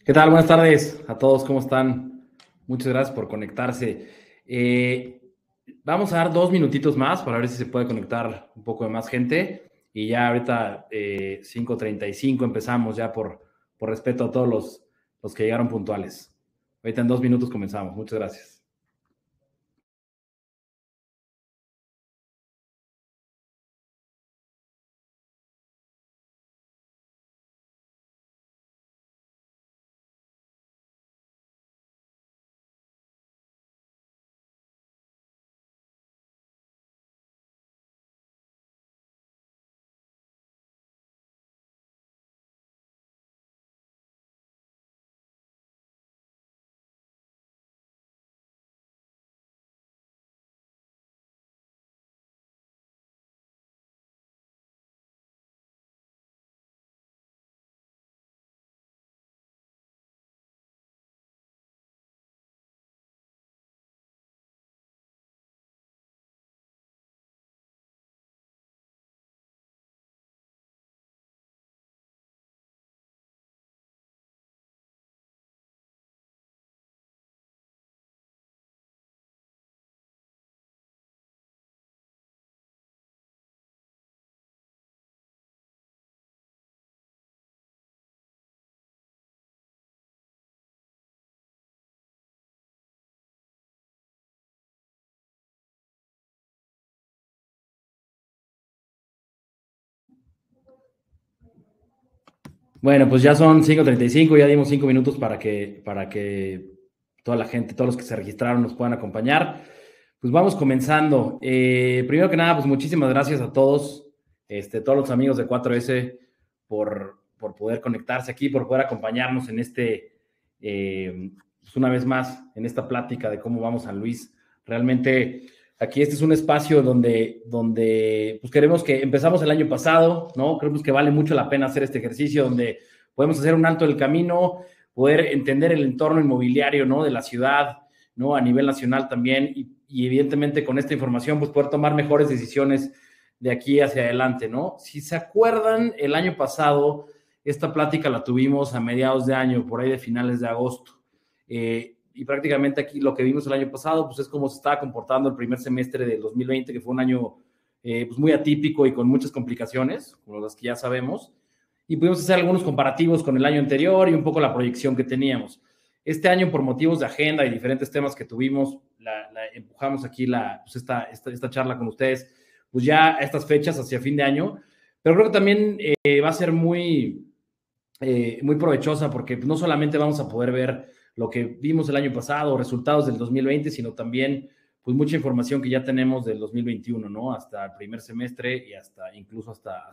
¿Qué tal? Buenas tardes a todos, ¿cómo están? Muchas gracias por conectarse. Vamos a dar 2 minutitos más para ver si se puede conectar un poco de más gente. Y ya ahorita 5:35 empezamos ya por respeto a todos los que llegaron puntuales. Ahorita en 2 minutos comenzamos. Muchas gracias. Bueno, pues ya son 5:35, ya dimos 5 minutos para que toda la gente, todos los que se registraron nos puedan acompañar. Pues vamos comenzando. Primero que nada, pues muchísimas gracias a todos, todos los amigos de 4S por poder conectarse aquí, por poder acompañarnos en pues una vez más, en esta plática de cómo vamos a San Luis. Realmente aquí este es un espacio donde pues queremos que empezamos el año pasado, ¿no? Creemos que vale mucho la pena hacer este ejercicio donde podemos hacer un alto en el camino, poder entender el entorno inmobiliario, ¿no? De la ciudad, ¿no? A nivel nacional también y evidentemente con esta información pues poder tomar mejores decisiones de aquí hacia adelante, ¿no? Si se acuerdan, el año pasado esta plática la tuvimos a mediados de año, por ahí de finales de agosto. Y prácticamente aquí lo que vimos el año pasado, pues es cómo se estaba comportando el primer semestre del 2020, que fue un año pues muy atípico y con muchas complicaciones, como las que ya sabemos, y pudimos hacer algunos comparativos con el año anterior y un poco la proyección que teníamos. Este año, por motivos de agenda y diferentes temas que tuvimos, empujamos aquí pues esta charla con ustedes, pues ya a estas fechas, hacia fin de año, pero creo que también va a ser muy provechosa porque no solamente vamos a poder ver lo que vimos el año pasado, resultados del 2020, sino también pues mucha información que ya tenemos del 2021, ¿no? Hasta el primer semestre y incluso hasta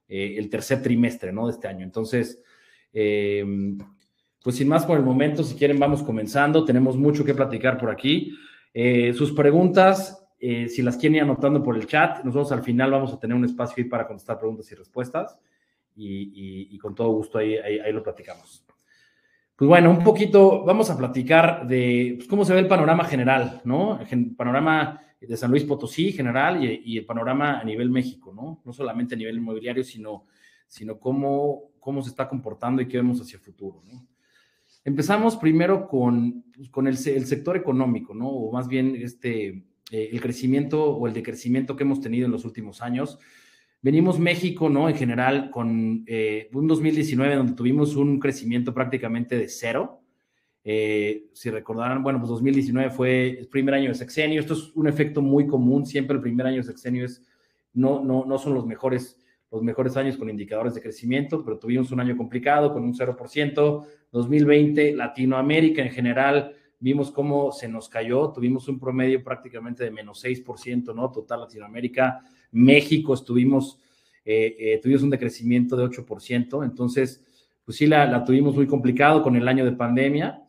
el tercer trimestre, ¿no? De este año. Entonces, pues sin más por el momento, si quieren vamos comenzando, tenemos mucho que platicar por aquí. Sus preguntas, si las quieren ir anotando por el chat, nosotros al final vamos a tener un espacio ahí para contestar preguntas y respuestas y con todo gusto ahí lo platicamos. Pues bueno, un poquito vamos a platicar de pues, cómo se ve el panorama general, ¿no? El panorama de San Luis Potosí general y el panorama a nivel México, ¿no? No solamente a nivel inmobiliario, sino cómo se está comportando y qué vemos hacia el futuro, ¿no? Empezamos primero con el sector económico, ¿no? O más bien el crecimiento o el decrecimiento que hemos tenido en los últimos años. Venimos México, ¿no? En general, con un 2019 donde tuvimos un crecimiento prácticamente de cero. Si recordarán, bueno, pues 2019 fue el primer año de sexenio. Esto es un efecto muy común. Siempre el primer año de sexenio no son los mejores años con indicadores de crecimiento, pero tuvimos un año complicado con un 0%. 2020, Latinoamérica en general, vimos cómo se nos cayó. Tuvimos un promedio prácticamente de menos 6%, ¿no? Total Latinoamérica. México tuvimos un decrecimiento de 8%, entonces, pues sí, la tuvimos muy complicado con el año de pandemia,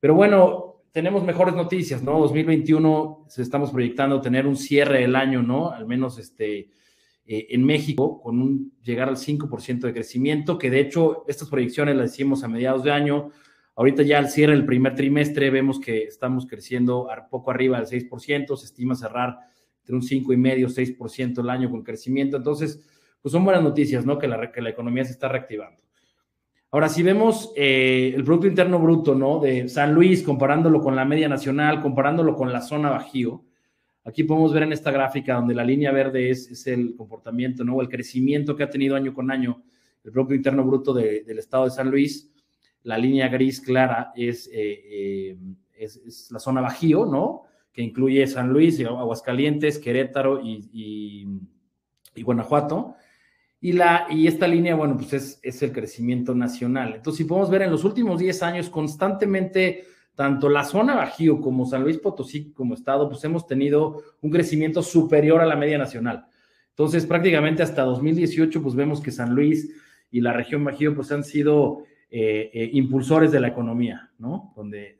pero bueno, tenemos mejores noticias, ¿no? 2021 estamos proyectando tener un cierre del año, ¿no? Al menos en México, con llegar al 5% de crecimiento, que de hecho estas proyecciones las hicimos a mediados de año. Ahorita ya al cierre del primer trimestre vemos que estamos creciendo poco arriba del 6%, se estima cerrar entre un 5,5%, 6% el año con crecimiento. Entonces, pues son buenas noticias, ¿no? Que la economía se está reactivando. Ahora, si vemos el Producto Interno Bruto, ¿no? De San Luis, comparándolo con la media nacional, comparándolo con la zona Bajío, aquí podemos ver en esta gráfica donde la línea verde es el comportamiento, ¿no? O el crecimiento que ha tenido año con año el Producto Interno Bruto del estado de San Luis. La línea gris clara es la zona Bajío, ¿no? Que incluye San Luis, Aguascalientes, Querétaro y Guanajuato. Y esta línea, bueno, pues es el crecimiento nacional. Entonces, si podemos ver en los últimos 10 años, constantemente, tanto la zona Bajío como San Luis Potosí como estado, pues hemos tenido un crecimiento superior a la media nacional. Entonces, prácticamente hasta 2018, pues vemos que San Luis y la región Bajío, pues han sido impulsores de la economía, ¿no? Donde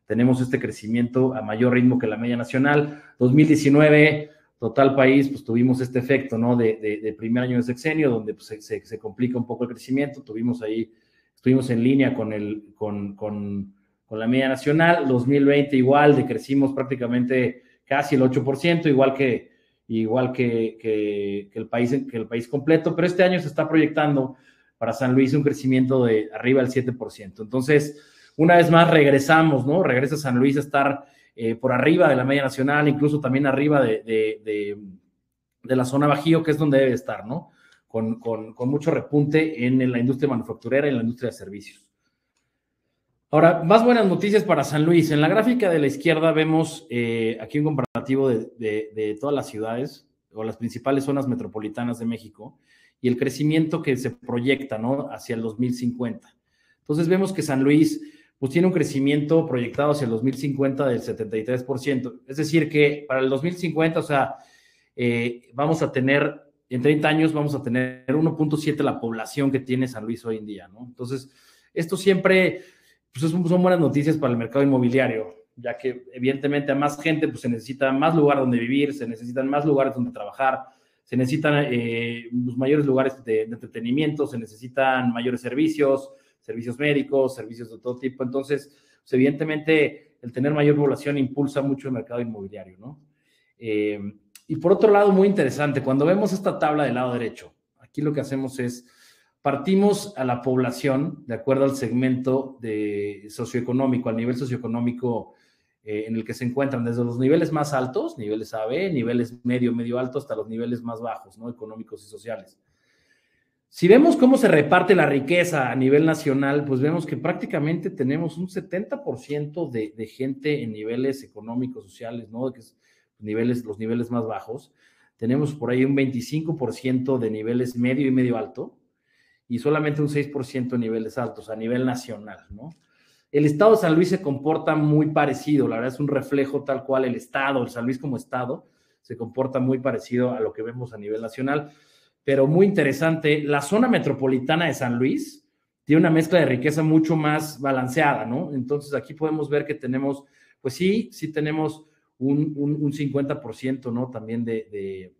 tenemos este crecimiento a mayor ritmo que la media nacional. 2019... total país, pues tuvimos este efecto, ¿no? De primer año de sexenio, donde pues, se complica un poco el crecimiento. Estuvimos en línea con la media nacional. 2020 igual, decrecimos prácticamente casi el 8%, igual que el país completo, pero este año se está proyectando para San Luis un crecimiento de arriba del 7%. Entonces, una vez más regresamos, ¿no? Regresa San Luis a estar por arriba de la media nacional, incluso también arriba de la zona Bajío, que es donde debe estar, ¿no? Con mucho repunte en la industria manufacturera y en la industria de servicios. Ahora, más buenas noticias para San Luis. En la gráfica de la izquierda vemos aquí un comparativo de todas las ciudades o las principales zonas metropolitanas de México y el crecimiento que se proyecta, ¿no? Hacia el 2050. Entonces vemos que San Luis pues tiene un crecimiento proyectado hacia el 2050 del 73%. Es decir, que para el 2050, o sea, vamos a tener, en 30 años vamos a tener 1.7 la población que tiene San Luis hoy en día, ¿no? Entonces, esto siempre, pues son buenas noticias para el mercado inmobiliario, ya que evidentemente a más gente, pues se necesita más lugar donde vivir, se necesitan más lugares donde trabajar, se necesitan mayores lugares de entretenimiento, se necesitan mayores servicios médicos, servicios de todo tipo. Entonces, pues evidentemente, el tener mayor población impulsa mucho el mercado inmobiliario, ¿no? Y por otro lado, muy interesante, cuando vemos esta tabla del lado derecho, aquí lo que hacemos es, partimos a la población de acuerdo al segmento socioeconómico, al nivel socioeconómico en el que se encuentran, desde los niveles más altos, niveles AB, niveles medio alto, hasta los niveles más bajos, ¿no? Económicos y sociales. Si vemos cómo se reparte la riqueza a nivel nacional, pues vemos que prácticamente tenemos un 70% de gente en niveles económicos, sociales, ¿no? Que es los niveles más bajos. Tenemos por ahí un 25% de niveles medio y medio alto y solamente un 6% de niveles altos a nivel nacional, ¿no? El estado de San Luis se comporta muy parecido, la verdad es un reflejo tal cual el San Luis como estado, se comporta muy parecido a lo que vemos a nivel nacional. Pero muy interesante, la zona metropolitana de San Luis tiene una mezcla de riqueza mucho más balanceada, ¿no? Entonces aquí podemos ver que tenemos, pues sí tenemos un 50%, ¿no? También de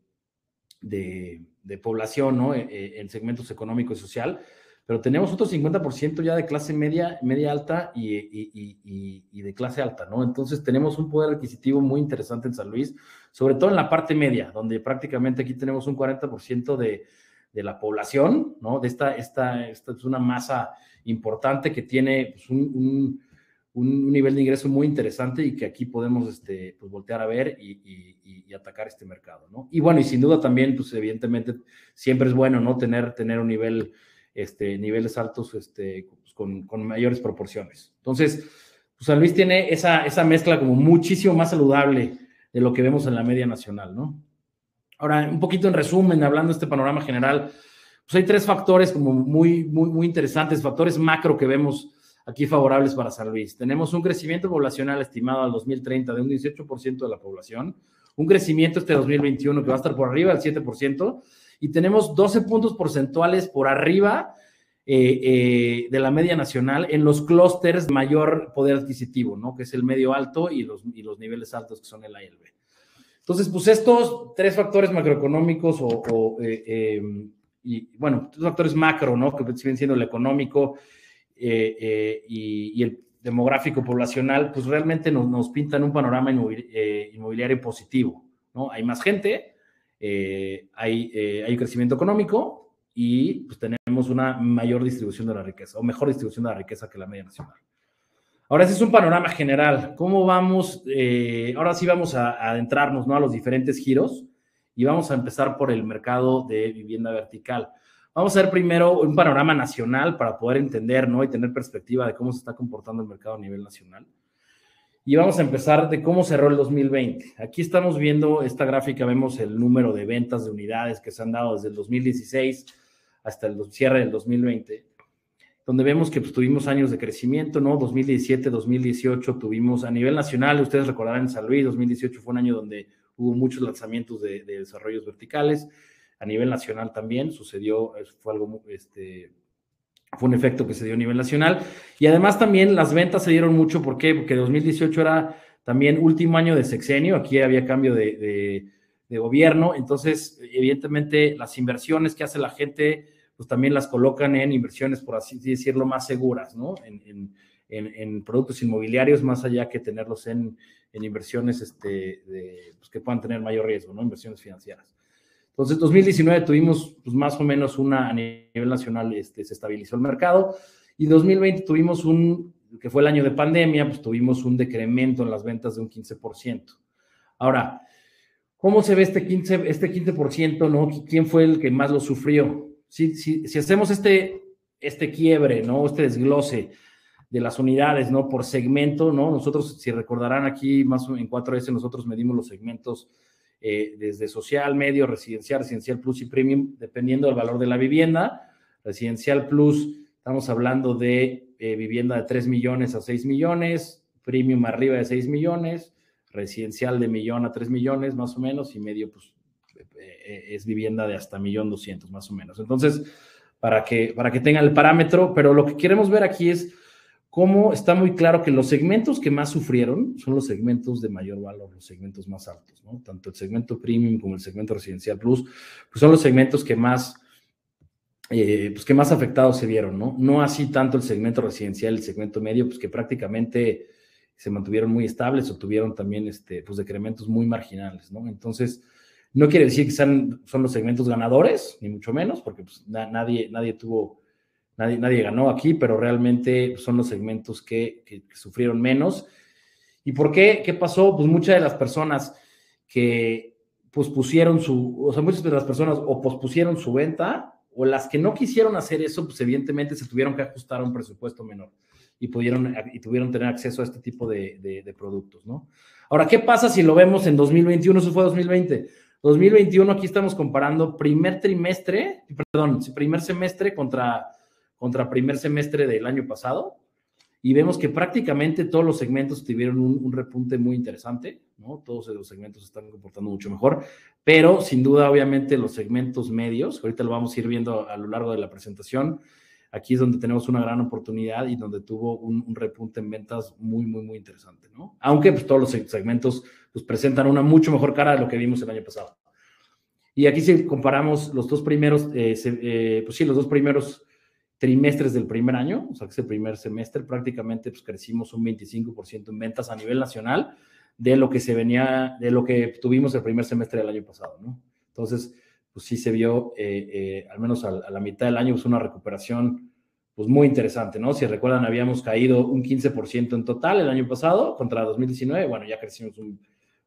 población, ¿no? En segmentos económico y social, pero tenemos otro 50% ya de clase media alta y de clase alta, ¿no? Entonces tenemos un poder adquisitivo muy interesante en San Luis, sobre todo en la parte media, donde prácticamente aquí tenemos un 40% de la población, ¿no? Esta es una masa importante que tiene pues, un nivel de ingreso muy interesante y que aquí podemos pues, voltear a ver y atacar este mercado, ¿no? Y bueno, y sin duda también, pues evidentemente siempre es bueno, ¿no? Tener un niveles altos pues, con mayores proporciones. Entonces, pues San Luis tiene esa mezcla como muchísimo más saludable de lo que vemos en la media nacional, ¿no? Ahora, un poquito en resumen, hablando de este panorama general, pues hay 3 factores como muy interesantes, factores macro que vemos aquí favorables para San Luis. Tenemos un crecimiento poblacional estimado al 2030 de un 18% de la población, un crecimiento 2021 que va a estar por arriba del 7%, y tenemos 12 puntos porcentuales por arriba de la media nacional en los clústeres de mayor poder adquisitivo, ¿no? Que es el medio alto y los niveles altos, que son el A y el B. Entonces, pues estos 3 factores macroeconómicos y bueno, 3 factores macro, ¿no? Que siguen siendo el económico y el demográfico poblacional, pues realmente nos pintan un panorama inmobiliario positivo, ¿no? Hay más gente, hay crecimiento económico y pues tenemos una mayor distribución de la riqueza o mejor distribución de la riqueza que la media nacional. Ahora, ese es un panorama general. ¿Cómo vamos? Ahora sí vamos a adentrarnos, ¿no?, a los diferentes giros y vamos a empezar por el mercado de vivienda vertical. Vamos a ver primero un panorama nacional para poder entender, ¿no?, y tener perspectiva de cómo se está comportando el mercado a nivel nacional. Y vamos a empezar de cómo cerró el 2020. Aquí estamos viendo esta gráfica, vemos el número de ventas de unidades que se han dado desde el 2016 hasta el cierre del 2020, donde vemos que pues, tuvimos años de crecimiento, ¿no? 2017, 2018 tuvimos a nivel nacional, ustedes recordarán en San Luis, 2018 fue un año donde hubo muchos lanzamientos de desarrollos verticales. A nivel nacional también sucedió, fue algo, fue un efecto que se dio a nivel nacional. Y además también las ventas se dieron mucho, ¿por qué? Porque 2018 era también último año de sexenio, aquí había cambio de gobierno, entonces evidentemente las inversiones que hace la gente, pues también las colocan en inversiones, por así decirlo, más seguras, ¿no? En productos inmobiliarios, más allá que tenerlos en inversiones pues que puedan tener mayor riesgo, ¿no? Inversiones financieras. Entonces, 2019 tuvimos pues, más o menos a nivel nacional se estabilizó el mercado, y 2020 tuvimos que fue el año de pandemia, pues tuvimos un decremento en las ventas de un 15%. Ahora, ¿cómo se ve este 15%, ¿no? ¿Quién fue el que más lo sufrió? Si hacemos este quiebre, ¿no? Este desglose de las unidades, ¿no? Por segmento, ¿no? Nosotros, si recordarán aquí, más en 4S, nosotros medimos los segmentos desde social, medio, residencial plus y premium, dependiendo del valor de la vivienda. Residencial plus, estamos hablando de vivienda de 3 millones a 6 millones, premium arriba de 6 millones, residencial de 1 millón a 3 millones, más o menos, y medio, pues, es vivienda de hasta 1.200.000, más o menos. Entonces, para que tengan el parámetro, pero lo que queremos ver aquí es cómo está muy claro que los segmentos que más sufrieron son los segmentos de mayor valor, los segmentos más altos, ¿no? Tanto el segmento premium como el segmento residencial plus, pues son los segmentos que más afectados se vieron, ¿no? No así tanto el segmento residencial, el segmento medio, pues que prácticamente se mantuvieron muy estables o tuvieron también pues decrementos muy marginales, ¿no? Entonces, no quiere decir que son los segmentos ganadores, ni mucho menos, porque pues, nadie ganó aquí, pero realmente son los segmentos que sufrieron menos. ¿Y por qué? ¿Qué pasó? Pues muchas de las personas que pospusieron muchas de las personas o pospusieron su venta, o las que no quisieron hacer eso, pues evidentemente se tuvieron que ajustar a un presupuesto menor y tuvieron tener acceso a este tipo de productos, ¿no? Ahora, ¿qué pasa si lo vemos en 2021? Eso fue 2020. 2021, aquí estamos comparando primer semestre contra primer semestre del año pasado, y vemos que prácticamente todos los segmentos tuvieron un repunte muy interesante, ¿no? Todos los segmentos se están comportando mucho mejor, pero sin duda, obviamente, los segmentos medios, ahorita lo vamos a ir viendo a lo largo de la presentación, aquí es donde tenemos una gran oportunidad y donde tuvo un repunte en ventas muy, muy, muy interesante, ¿no? Aunque pues, todos los segmentos pues, presentan una mucho mejor cara de lo que vimos el año pasado. Y aquí si comparamos los dos primeros, los dos primeros trimestres del primer año, o sea, que es el primer semestre, prácticamente pues, crecimos un 25% en ventas a nivel nacional de lo que tuvimos el primer semestre del año pasado, ¿no? Entonces, pues sí se vio, al menos a la mitad del año, pues una recuperación pues muy interesante, ¿no? Si recuerdan, habíamos caído un 15% en total el año pasado contra 2019, bueno, ya crecimos un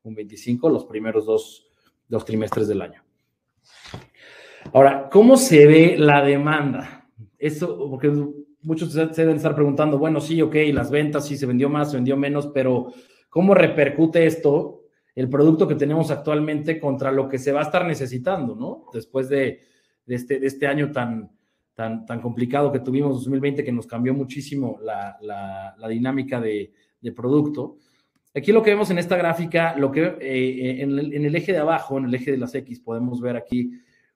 25% los primeros dos trimestres del año. Ahora, ¿cómo se ve la demanda? Eso, porque muchos se deben estar preguntando, bueno, sí, ok, las ventas, sí, se vendió más, se vendió menos, pero ¿cómo repercute esto, el producto que tenemos actualmente, contra lo que se va a estar necesitando, ¿no? Después de este año tan complicado que tuvimos, 2020, que nos cambió muchísimo la dinámica de producto. Aquí lo que vemos en esta gráfica, en el eje de abajo, en el eje de las X, podemos ver aquí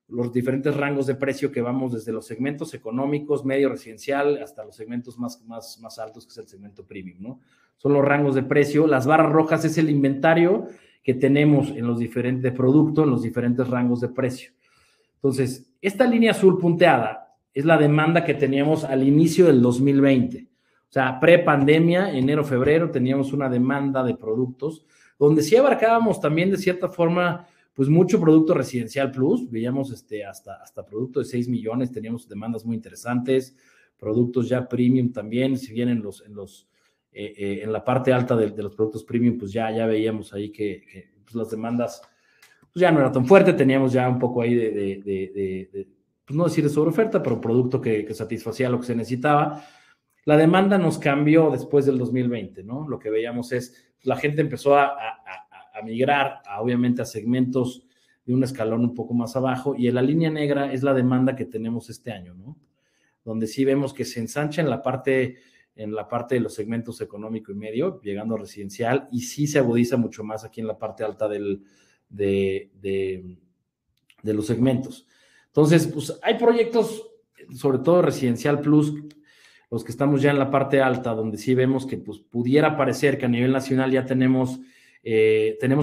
los diferentes rangos de precio que vamos desde los segmentos económicos, medio, residencial, hasta los segmentos más altos, que es el segmento premium, ¿no? Son los rangos de precio. Las barras rojas es el inventario que tenemos en los diferentes productos, en los diferentes rangos de precio. Entonces, esta línea azul punteada es la demanda que teníamos al inicio del 2020. O sea, pre-pandemia, enero, febrero, teníamos una demanda de productos donde sí abarcábamos también de cierta forma pues mucho producto residencial plus, veíamos hasta producto de 6 millones, teníamos demandas muy interesantes, productos ya premium también, si bien en la parte alta de los productos premium, pues ya veíamos ahí que pues las demandas pues ya no era tan fuerte, teníamos ya un poco ahí pues no decir de sobreoferta, pero producto que satisfacía lo que se necesitaba. La demanda nos cambió después del 2020, ¿no? Lo que veíamos es, la gente empezó a migrar, obviamente, a segmentos de un escalón un poco más abajo, y en la línea negra es la demanda que tenemos este año, ¿no? Donde sí vemos que se ensancha en la parte de los segmentos económico y medio, llegando a residencial, y sí se agudiza mucho más aquí en la parte alta de los segmentos. Entonces, pues hay proyectos, sobre todo residencial plus, los que estamos ya en la parte alta, donde sí vemos que pues pudiera parecer que a nivel nacional ya tenemos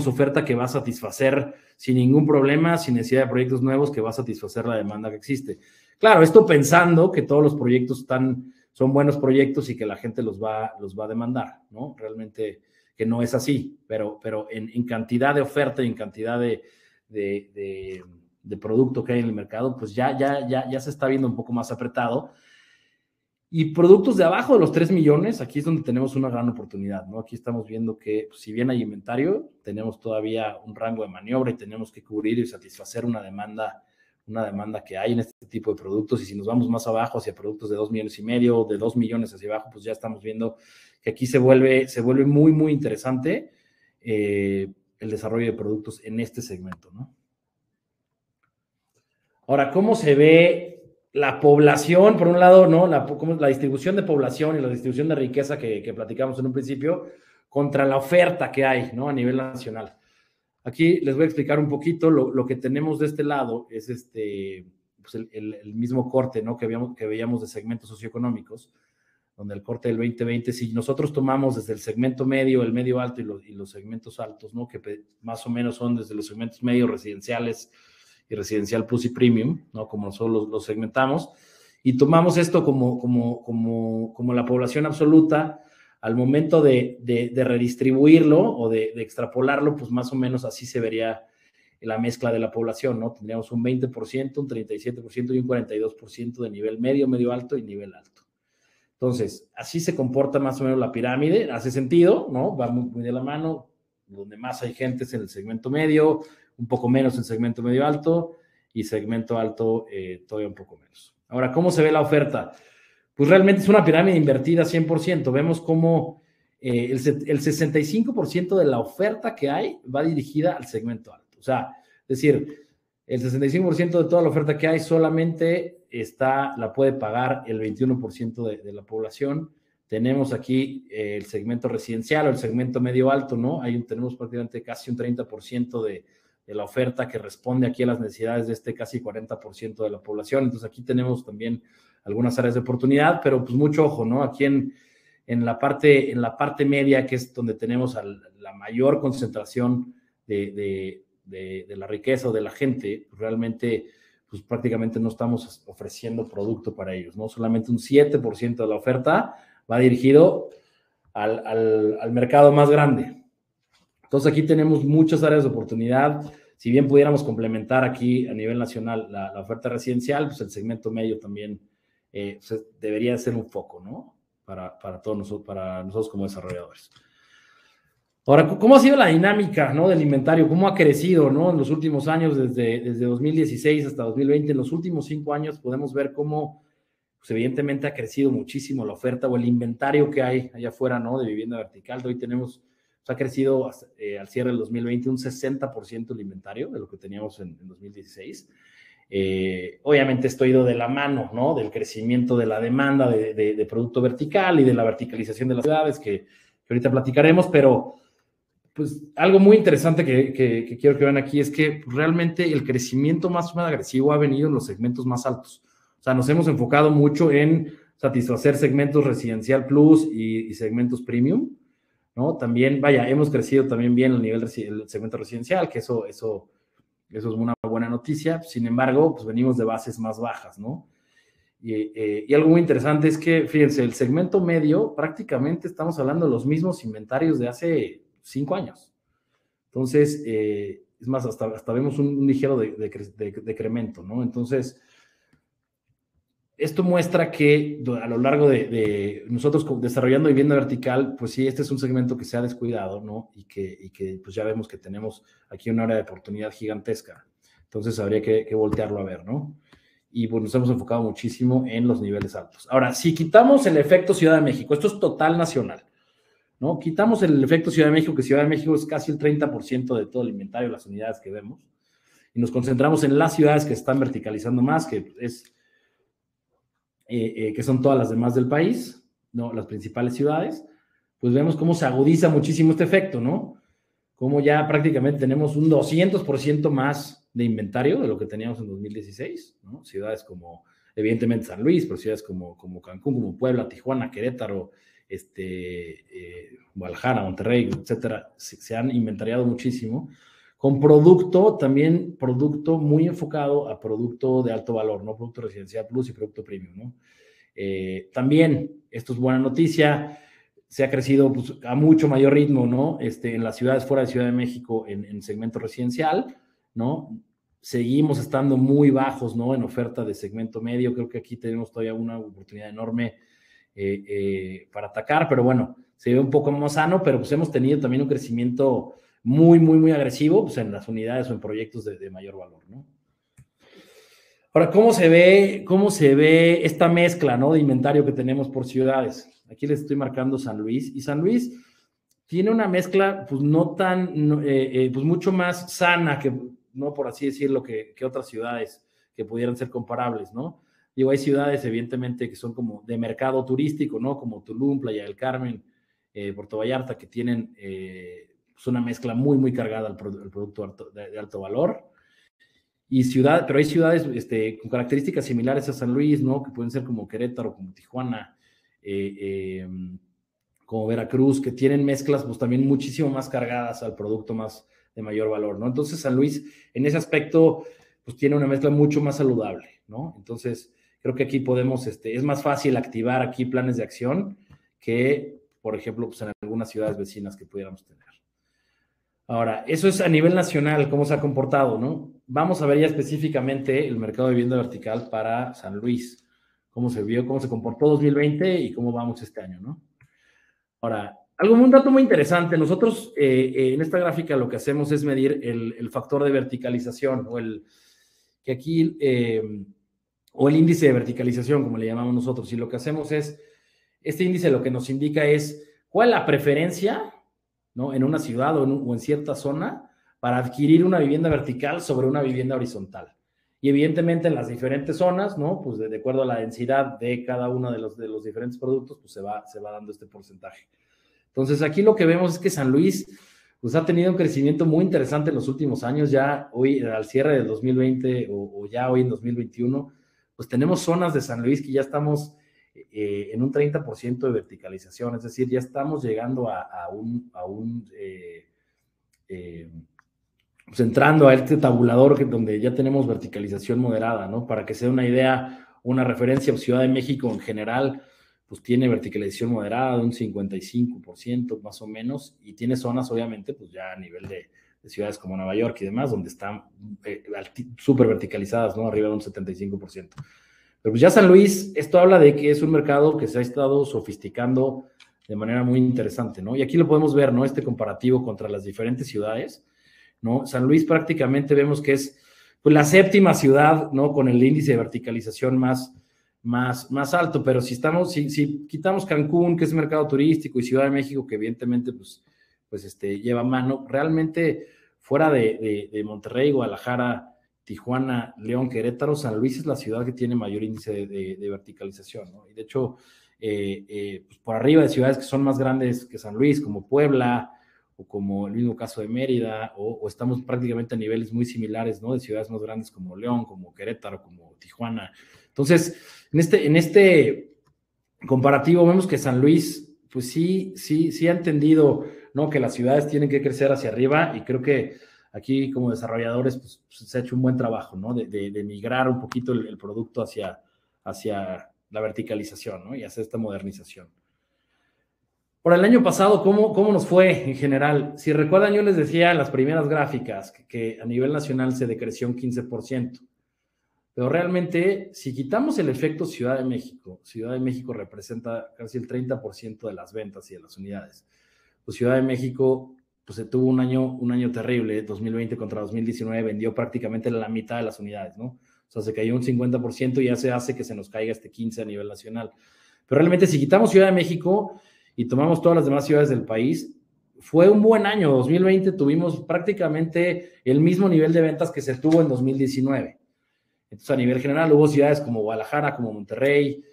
oferta que va a satisfacer sin ningún problema, sin necesidad de proyectos nuevos, que va a satisfacer la demanda que existe. Claro, esto pensando que todos los proyectos son buenos proyectos y que la gente los va a demandar, ¿no? Realmente que no es así, pero en cantidad de oferta y en cantidad de producto que hay en el mercado, pues ya se está viendo un poco más apretado. Y productos de abajo de los 3 millones, aquí es donde tenemos una gran oportunidad, ¿no? Aquí estamos viendo que, pues, si bien hay inventario, tenemos todavía un rango de maniobra y tenemos que cubrir y satisfacer una demanda que hay en este tipo de productos. Y si nos vamos más abajo hacia productos de 2 millones y medio, de 2 millones hacia abajo, pues ya estamos viendo que aquí se vuelve muy, muy interesante el desarrollo de productos en este segmento, ¿no? Ahora, ¿cómo se ve la población, por un lado, ¿no? La distribución de población y la distribución de riqueza que platicamos en un principio, contra la oferta que hay, ¿no? A nivel nacional. Aquí les voy a explicar un poquito lo que tenemos de este lado, es pues el mismo corte, ¿no? Que veíamos de segmentos socioeconómicos, donde el corte del 2020, si nosotros tomamos desde el segmento medio, el medio alto y los segmentos altos, ¿no? Que más o menos son desde los segmentos medios residenciales y residencial plus y premium, ¿no? Como nosotros los segmentamos, y tomamos esto como la población absoluta. Al momento de redistribuirlo o de extrapolarlo, pues más o menos así se vería la mezcla de la población, ¿no? Tendríamos un 20%, un 37% y un 42% de nivel medio, medio alto y nivel alto. Entonces, así se comporta más o menos la pirámide, hace sentido, ¿no? Va muy de la mano, donde más hay gente es en el segmento medio, un poco menos en el segmento medio alto, y segmento alto todavía un poco menos. Ahora, ¿cómo se ve la oferta? Pues realmente es una pirámide invertida 100%. Vemos cómo el 65% de la oferta que hay va dirigida al segmento alto. O sea, es decir, el 65% de toda la oferta que hay solamente la puede pagar el 21% de la población. Tenemos aquí el segmento residencial o el segmento medio alto, ¿no? Ahí tenemos prácticamente casi un 30% de la oferta que responde aquí a las necesidades de casi 40% de la población. Entonces aquí tenemos también algunas áreas de oportunidad, pero pues mucho ojo, ¿no? Aquí en la parte media, que es donde tenemos la mayor concentración de la riqueza o de la gente, realmente pues prácticamente no estamos ofreciendo producto para ellos, ¿no? Solamente un 7% de la oferta va dirigido al mercado más grande. Entonces aquí tenemos muchas áreas de oportunidad. Si bien pudiéramos complementar aquí a nivel nacional la oferta residencial, pues el segmento medio también debería ser un foco, ¿no? Para todos nosotros, para nosotros como desarrolladores. Ahora, ¿cómo ha sido la dinámica, ¿no? Del inventario? ¿Cómo ha crecido, ¿no? En los últimos años, desde 2016 hasta 2020, en los últimos 5 años podemos ver cómo, pues evidentemente ha crecido muchísimo la oferta o el inventario que hay allá afuera, ¿no? De vivienda vertical. Hoy tenemos, pues ha crecido al cierre del 2020 un 60% el inventario de lo que teníamos en 2016. Obviamente esto ha ido de la mano, ¿no? Del crecimiento de la demanda de producto vertical y de la verticalización de las ciudades que ahorita platicaremos, pero pues algo muy interesante que quiero que vean aquí es que realmente el crecimiento más agresivo ha venido en los segmentos más altos. O sea, nos hemos enfocado mucho en satisfacer segmentos residencial plus y segmentos premium, ¿no? También, vaya, hemos crecido también bien el nivel del segmento residencial, que eso es una buena noticia. Sin embargo, pues venimos de bases más bajas, ¿no? Y algo muy interesante es que, fíjense, el segmento medio prácticamente estamos hablando de los mismos inventarios de hace 5 años. Entonces, es más, hasta vemos un ligero decremento, ¿no? Entonces, esto muestra que a lo largo de nosotros desarrollando vivienda vertical, pues sí, este es un segmento que se ha descuidado, ¿no? Y que pues ya vemos que tenemos aquí una área de oportunidad gigantesca. Entonces habría que voltearlo a ver, ¿no? Y pues nos hemos enfocado muchísimo en los niveles altos. Ahora, si quitamos el efecto Ciudad de México, esto es total nacional, ¿no? Quitamos el efecto Ciudad de México, que Ciudad de México es casi el 30% de todo el inventario, las unidades que vemos, y nos concentramos en las ciudades que están verticalizando más, que son todas las demás del país, ¿no? Las principales ciudades, pues vemos cómo se agudiza muchísimo este efecto, ¿no? Como ya prácticamente tenemos un 200% más de inventario de lo que teníamos en 2016, ¿no? Ciudades como, evidentemente, San Luis, pero ciudades como Cancún, como Puebla, Tijuana, Querétaro, Guadalajara, Monterrey, etcétera, se han inventariado muchísimo, con producto, también producto muy enfocado a producto de alto valor, ¿no? Producto residencial plus y producto premium, ¿no? También, esto es buena noticia, se ha crecido pues, a mucho mayor ritmo, ¿no? En las ciudades fuera de Ciudad de México en segmento residencial, ¿no? Seguimos estando muy bajos, ¿no? En oferta de segmento medio, creo que aquí tenemos todavía una oportunidad enorme para atacar, pero bueno, se ve un poco más sano, pero pues hemos tenido también un crecimiento muy, muy, muy agresivo pues, en las unidades o en proyectos de mayor valor, ¿no? Ahora, ¿cómo se ve esta mezcla, ¿no? De inventario que tenemos por ciudades? Aquí les estoy marcando San Luis, y San Luis tiene una mezcla, pues no tan, pues mucho más sana que, no por así decirlo, que otras ciudades que pudieran ser comparables, ¿no? Digo, hay ciudades, evidentemente, que son como de mercado turístico, ¿no? Como Tulum, Playa del Carmen, Puerto Vallarta, que tienen pues una mezcla muy, muy cargada al producto de alto valor. Pero hay ciudades con características similares a San Luis, ¿no? Que pueden ser como Querétaro, como Tijuana, como Veracruz, que tienen mezclas pues también muchísimo más cargadas al producto más de mayor valor, ¿no? Entonces San Luis en ese aspecto pues tiene una mezcla mucho más saludable, ¿no? Entonces creo que aquí podemos, es más fácil activar aquí planes de acción que, por ejemplo, pues en algunas ciudades vecinas que pudiéramos tener. Ahora, eso es a nivel nacional, cómo se ha comportado, ¿no? Vamos a ver ya específicamente el mercado de vivienda vertical para San Luis, cómo se vio, cómo se comportó 2020 y cómo vamos este año, ¿no? Ahora, un dato muy interesante, nosotros en esta gráfica lo que hacemos es medir el factor de verticalización o el índice de verticalización, como le llamamos nosotros, y lo que hacemos es, este índice lo que nos indica es cuál es la preferencia, ¿no? En una ciudad o en cierta zona para adquirir una vivienda vertical sobre una vivienda horizontal. Y evidentemente en las diferentes zonas, ¿no? Pues de acuerdo a la densidad de cada uno de los diferentes productos, pues se va dando este porcentaje. Entonces aquí lo que vemos es que San Luis pues ha tenido un crecimiento muy interesante en los últimos años, ya hoy al cierre del 2020 o ya hoy en 2021, pues tenemos zonas de San Luis que ya estamos en un 30% de verticalización, es decir, ya estamos llegando pues entrando a este tabulador donde ya tenemos verticalización moderada, ¿no? Para que sea una idea, una referencia, Ciudad de México en general, pues tiene verticalización moderada de un 55% más o menos, y tiene zonas, obviamente, pues ya a nivel de ciudades como Nueva York y demás, donde están súper verticalizadas, ¿no? Arriba de un 75%. Pero pues ya San Luis, esto habla de que es un mercado que se ha estado sofisticando de manera muy interesante, ¿no? Y aquí lo podemos ver, ¿no? Este comparativo contra las diferentes ciudades, ¿no? San Luis prácticamente vemos que es pues, la séptima ciudad, ¿no? Con el índice de verticalización más alto, pero si quitamos Cancún, que es mercado turístico, y Ciudad de México, que evidentemente pues lleva mano, realmente fuera de Monterrey, Guadalajara, Tijuana, León, Querétaro, San Luis es la ciudad que tiene mayor índice de verticalización, ¿no? Y de hecho, pues por arriba de ciudades que son más grandes que San Luis, como Puebla, o como el mismo caso de Mérida, o estamos prácticamente a niveles muy similares, ¿no? De ciudades más grandes como León, como Querétaro, como Tijuana. Entonces, en este comparativo vemos que San Luis, pues sí ha entendido, ¿no? Que las ciudades tienen que crecer hacia arriba, y creo que aquí como desarrolladores pues, se ha hecho un buen trabajo, ¿no? De migrar un poquito el producto hacia la verticalización, ¿no? Y hacer esta modernización. Por el año pasado, ¿cómo nos fue en general? Si recuerdan, yo les decía en las primeras gráficas que a nivel nacional se decreció un 15%. Pero realmente, si quitamos el efecto Ciudad de México representa casi el 30% de las ventas y de las unidades. Pues Ciudad de México pues se tuvo un año terrible, 2020 contra 2019, vendió prácticamente la mitad de las unidades, ¿no? O sea, se cayó un 50% y ya se hace que se nos caiga este 15% a nivel nacional. Pero realmente, si quitamos Ciudad de México y tomamos todas las demás ciudades del país, fue un buen año. 2020 tuvimos prácticamente el mismo nivel de ventas que se tuvo en 2019. Entonces, a nivel general, hubo ciudades como Guadalajara, como Monterrey,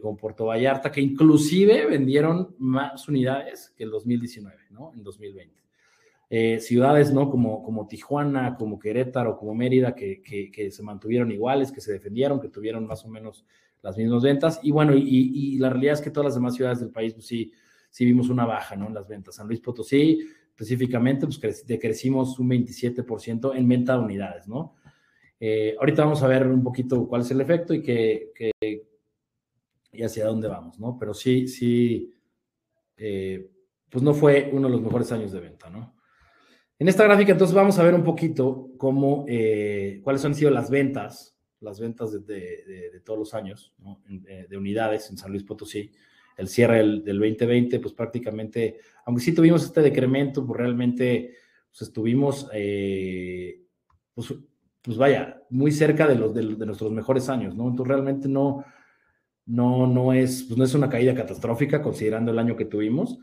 como Puerto Vallarta, que inclusive vendieron más unidades que el 2019, ¿no? En 2020. Ciudades, ¿no? Como Tijuana, como Querétaro, como Mérida, que se mantuvieron iguales, que se defendieron, que tuvieron más o menos las mismas ventas. Y bueno, y la realidad es que todas las demás ciudades del país, pues sí vimos una baja, ¿no? En las ventas. San Luis Potosí, específicamente, pues decrecimos un 27% en venta de unidades, ¿no? Ahorita vamos a ver un poquito cuál es el efecto y hacia dónde vamos, ¿no? Pero sí, pues no fue uno de los mejores años de venta, ¿no? En esta gráfica, entonces, vamos a ver un poquito cuáles han sido las ventas de todos los años, ¿no? De unidades en San Luis Potosí. El cierre del 2020, pues prácticamente, aunque sí tuvimos este decremento, pues realmente pues estuvimos, pues vaya, muy cerca de nuestros mejores años, ¿no? Entonces realmente no es una caída catastrófica considerando el año que tuvimos.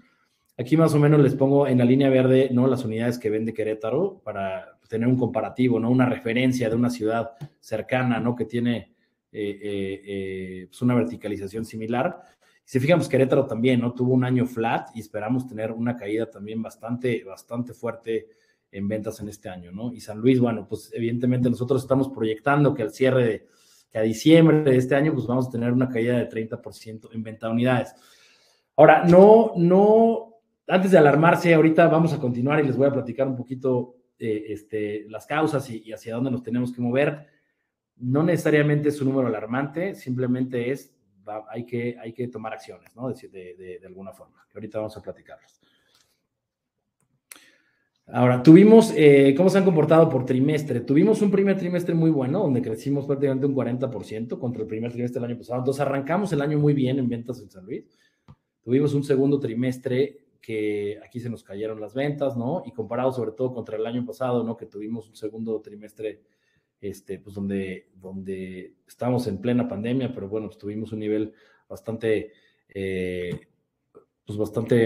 Aquí más o menos les pongo en la línea verde, ¿no? Las unidades que vende Querétaro para tener un comparativo, ¿no? Una referencia de una ciudad cercana, ¿no? Que tiene pues una verticalización similar. Si fijan, pues Querétaro también, ¿no? Tuvo un año flat y esperamos tener una caída también bastante fuerte en ventas en este año, ¿no? Y San Luis, bueno, pues evidentemente nosotros estamos proyectando que que a diciembre de este año, pues vamos a tener una caída de 30% en venta de unidades. Ahora, antes de alarmarse, ahorita vamos a continuar y les voy a platicar un poquito las causas y hacia dónde nos tenemos que mover. No necesariamente es un número alarmante, simplemente hay que tomar acciones, ¿no? De alguna forma, que ahorita vamos a platicarlas. Ahora, ¿cómo se han comportado por trimestre? Tuvimos un primer trimestre muy bueno, donde crecimos prácticamente un 40% contra el primer trimestre del año pasado. Entonces, arrancamos el año muy bien en ventas en San Luis. Tuvimos un segundo trimestre que aquí se nos cayeron las ventas, ¿no? Y comparado sobre todo contra el año pasado, ¿no? Que tuvimos un segundo trimestre, pues donde estábamos en plena pandemia, pero bueno, pues tuvimos un nivel bastante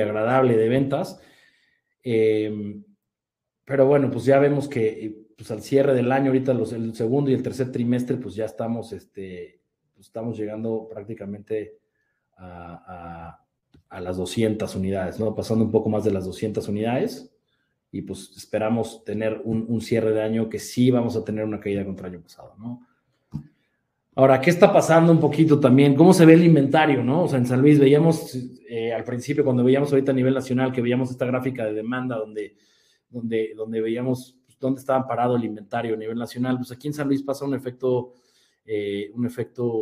agradable de ventas. Pero bueno, pues ya vemos que pues al cierre del año, ahorita el segundo y el tercer trimestre, pues ya estamos llegando prácticamente a las 200 unidades, ¿no? Pasando un poco más de las 200 unidades y pues esperamos tener un cierre de año que sí vamos a tener una caída contra el año pasado, ¿no? Ahora, ¿qué está pasando un poquito también? ¿Cómo se ve el inventario, no? O sea, en San Luis veíamos al principio, cuando veíamos ahorita a nivel nacional, que veíamos esta gráfica de demanda donde veíamos dónde estaba parado el inventario a nivel nacional, pues aquí en San Luis pasa un efecto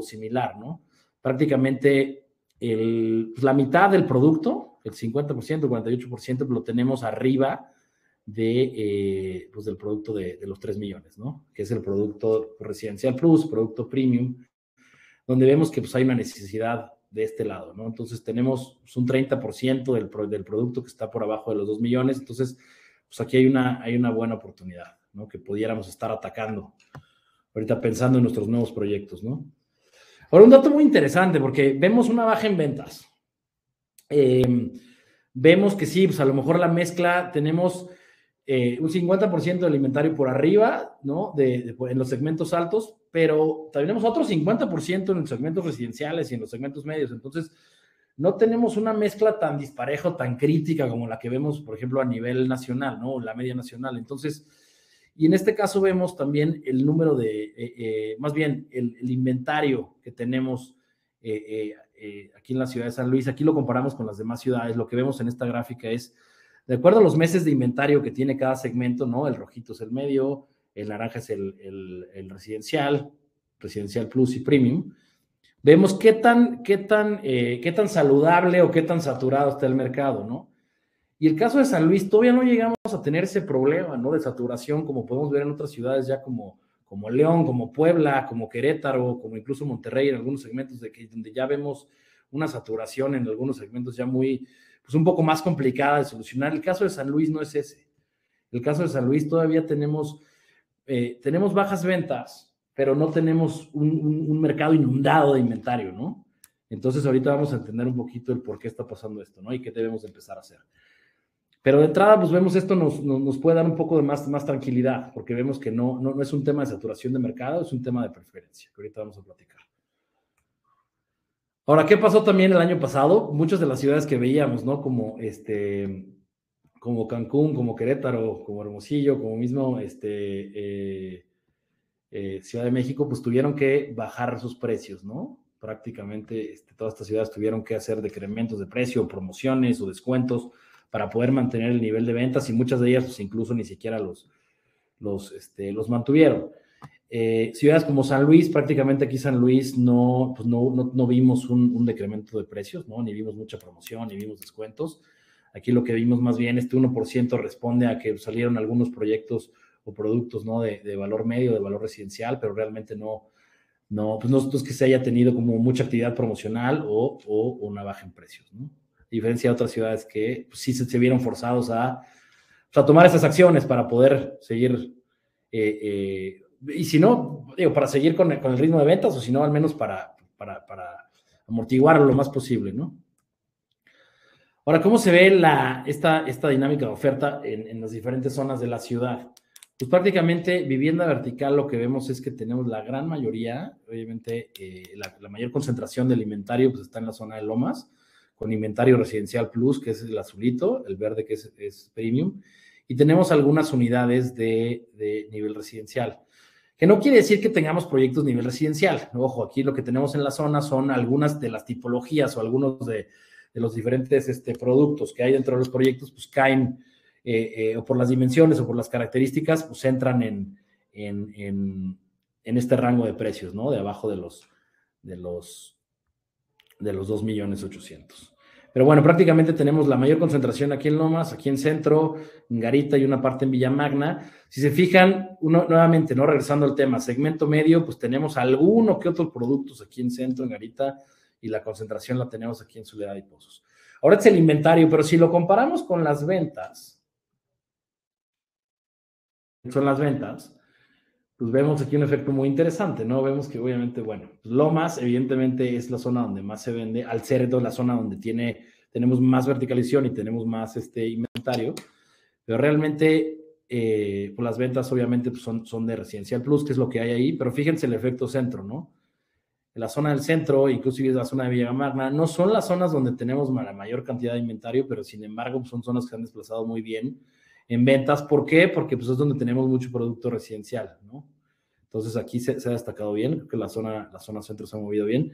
similar, ¿no? Prácticamente pues la mitad del producto, el 50%, el 48%, lo tenemos arriba pues del producto de los 3 millones, ¿no? Que es el producto Residencial Plus, producto Premium, donde vemos que pues hay una necesidad de este lado, ¿no? Entonces tenemos pues, un 30% del producto que está por abajo de los 2 millones, entonces pues aquí hay una buena oportunidad, ¿no? Que pudiéramos estar atacando ahorita pensando en nuestros nuevos proyectos, ¿no? Ahora, un dato muy interesante, porque vemos una baja en ventas. Vemos que sí, pues a lo mejor la mezcla, tenemos un 50% del inventario por arriba, ¿no? En los segmentos altos, pero tenemos otro 50% en los segmentos residenciales y en los segmentos medios. Entonces, no tenemos una mezcla tan dispareja, tan crítica como la que vemos, por ejemplo, a nivel nacional, ¿no? La media nacional. Entonces, y en este caso vemos también el número más bien el inventario que tenemos aquí en la ciudad de San Luis. Aquí lo comparamos con las demás ciudades. Lo que vemos en esta gráfica es, de acuerdo a los meses de inventario que tiene cada segmento, ¿no? El rojito es el medio, el naranja es el residencial Plus y Premium. vemos qué tan saludable o qué tan saturado está el mercado, ¿no? Y el caso de San Luis, todavía no llegamos a tener ese problema, ¿no? De saturación, como podemos ver en otras ciudades ya como León, como Puebla, como Querétaro, como incluso Monterrey, en algunos segmentos donde ya vemos una saturación en algunos segmentos ya muy, pues un poco más complicada de solucionar. El caso de San Luis no es ese. El caso de San Luis todavía tenemos bajas ventas, pero no tenemos un mercado inundado de inventario, ¿no? Entonces ahorita vamos a entender un poquito el por qué está pasando esto, ¿no? Y qué debemos empezar a hacer. Pero de entrada, pues vemos esto nos puede dar un poco de más tranquilidad, porque vemos que no es un tema de saturación de mercado, es un tema de preferencia, que ahorita vamos a platicar. Ahora, ¿qué pasó también el año pasado? Muchas de las ciudades que veíamos, ¿no? Como Cancún, como Querétaro, como Hermosillo, como mismo Ciudad de México, pues tuvieron que bajar sus precios, ¿no? Prácticamente todas estas ciudades tuvieron que hacer decrementos de precio, promociones o descuentos para poder mantener el nivel de ventas, y muchas de ellas pues incluso ni siquiera los mantuvieron. Ciudades como San Luis, prácticamente aquí San Luis no vimos un decremento de precios, ¿no? Ni vimos mucha promoción, ni vimos descuentos. Aquí lo que vimos más bien, 1% responde a que salieron algunos proyectos o productos, ¿no? De valor medio, de valor residencial, pero realmente no es que se haya tenido como mucha actividad promocional o una baja en precios, ¿no? A diferencia de otras ciudades que pues, sí se vieron forzados a tomar esas acciones para poder seguir, y si no, digo, para seguir con el ritmo de ventas, o si no, al menos para amortiguarlo lo más posible, ¿no? Ahora, ¿cómo se ve esta dinámica de oferta en las diferentes zonas de la ciudad? Pues prácticamente vivienda vertical lo que vemos es que tenemos la gran mayoría, obviamente la mayor concentración del inventario pues está en la zona de Lomas, con inventario residencial plus, que es el azulito, el verde que es premium, y tenemos algunas unidades de nivel residencial, que no quiere decir que tengamos proyectos nivel residencial. Ojo, aquí lo que tenemos en la zona son algunas de las tipologías o algunos de los diferentes productos que hay dentro de los proyectos, pues caen o por las dimensiones o por las características, pues entran en este rango de precios, ¿no? De abajo de los 2,800,000. Pero bueno, prácticamente tenemos la mayor concentración aquí en Lomas, aquí en Centro, en Garita y una parte en Villa Magna. Si se fijan, nuevamente, ¿no? Regresando al tema, segmento medio, pues tenemos alguno que otros productos aquí en Centro, en Garita, y la concentración la tenemos aquí en Soledad y Pozos. Ahora es el inventario, pero si lo comparamos con las ventas, pues vemos aquí un efecto muy interesante, ¿no? Vemos que obviamente, bueno, Lomas evidentemente es la zona donde más se vende, al ser la zona donde tenemos más verticalización y tenemos más inventario, pero realmente pues las ventas obviamente pues son de Residencial Plus, que es lo que hay ahí, pero fíjense el efecto centro, ¿no? En la zona del centro, inclusive la zona de Villa Magna, no son las zonas donde tenemos la mayor cantidad de inventario, pero sin embargo pues son zonas que han desplazado muy bien en ventas. ¿Por qué? Porque pues es donde tenemos mucho producto residencial, ¿no? Entonces aquí se ha destacado bien, creo que la zona centro se ha movido bien.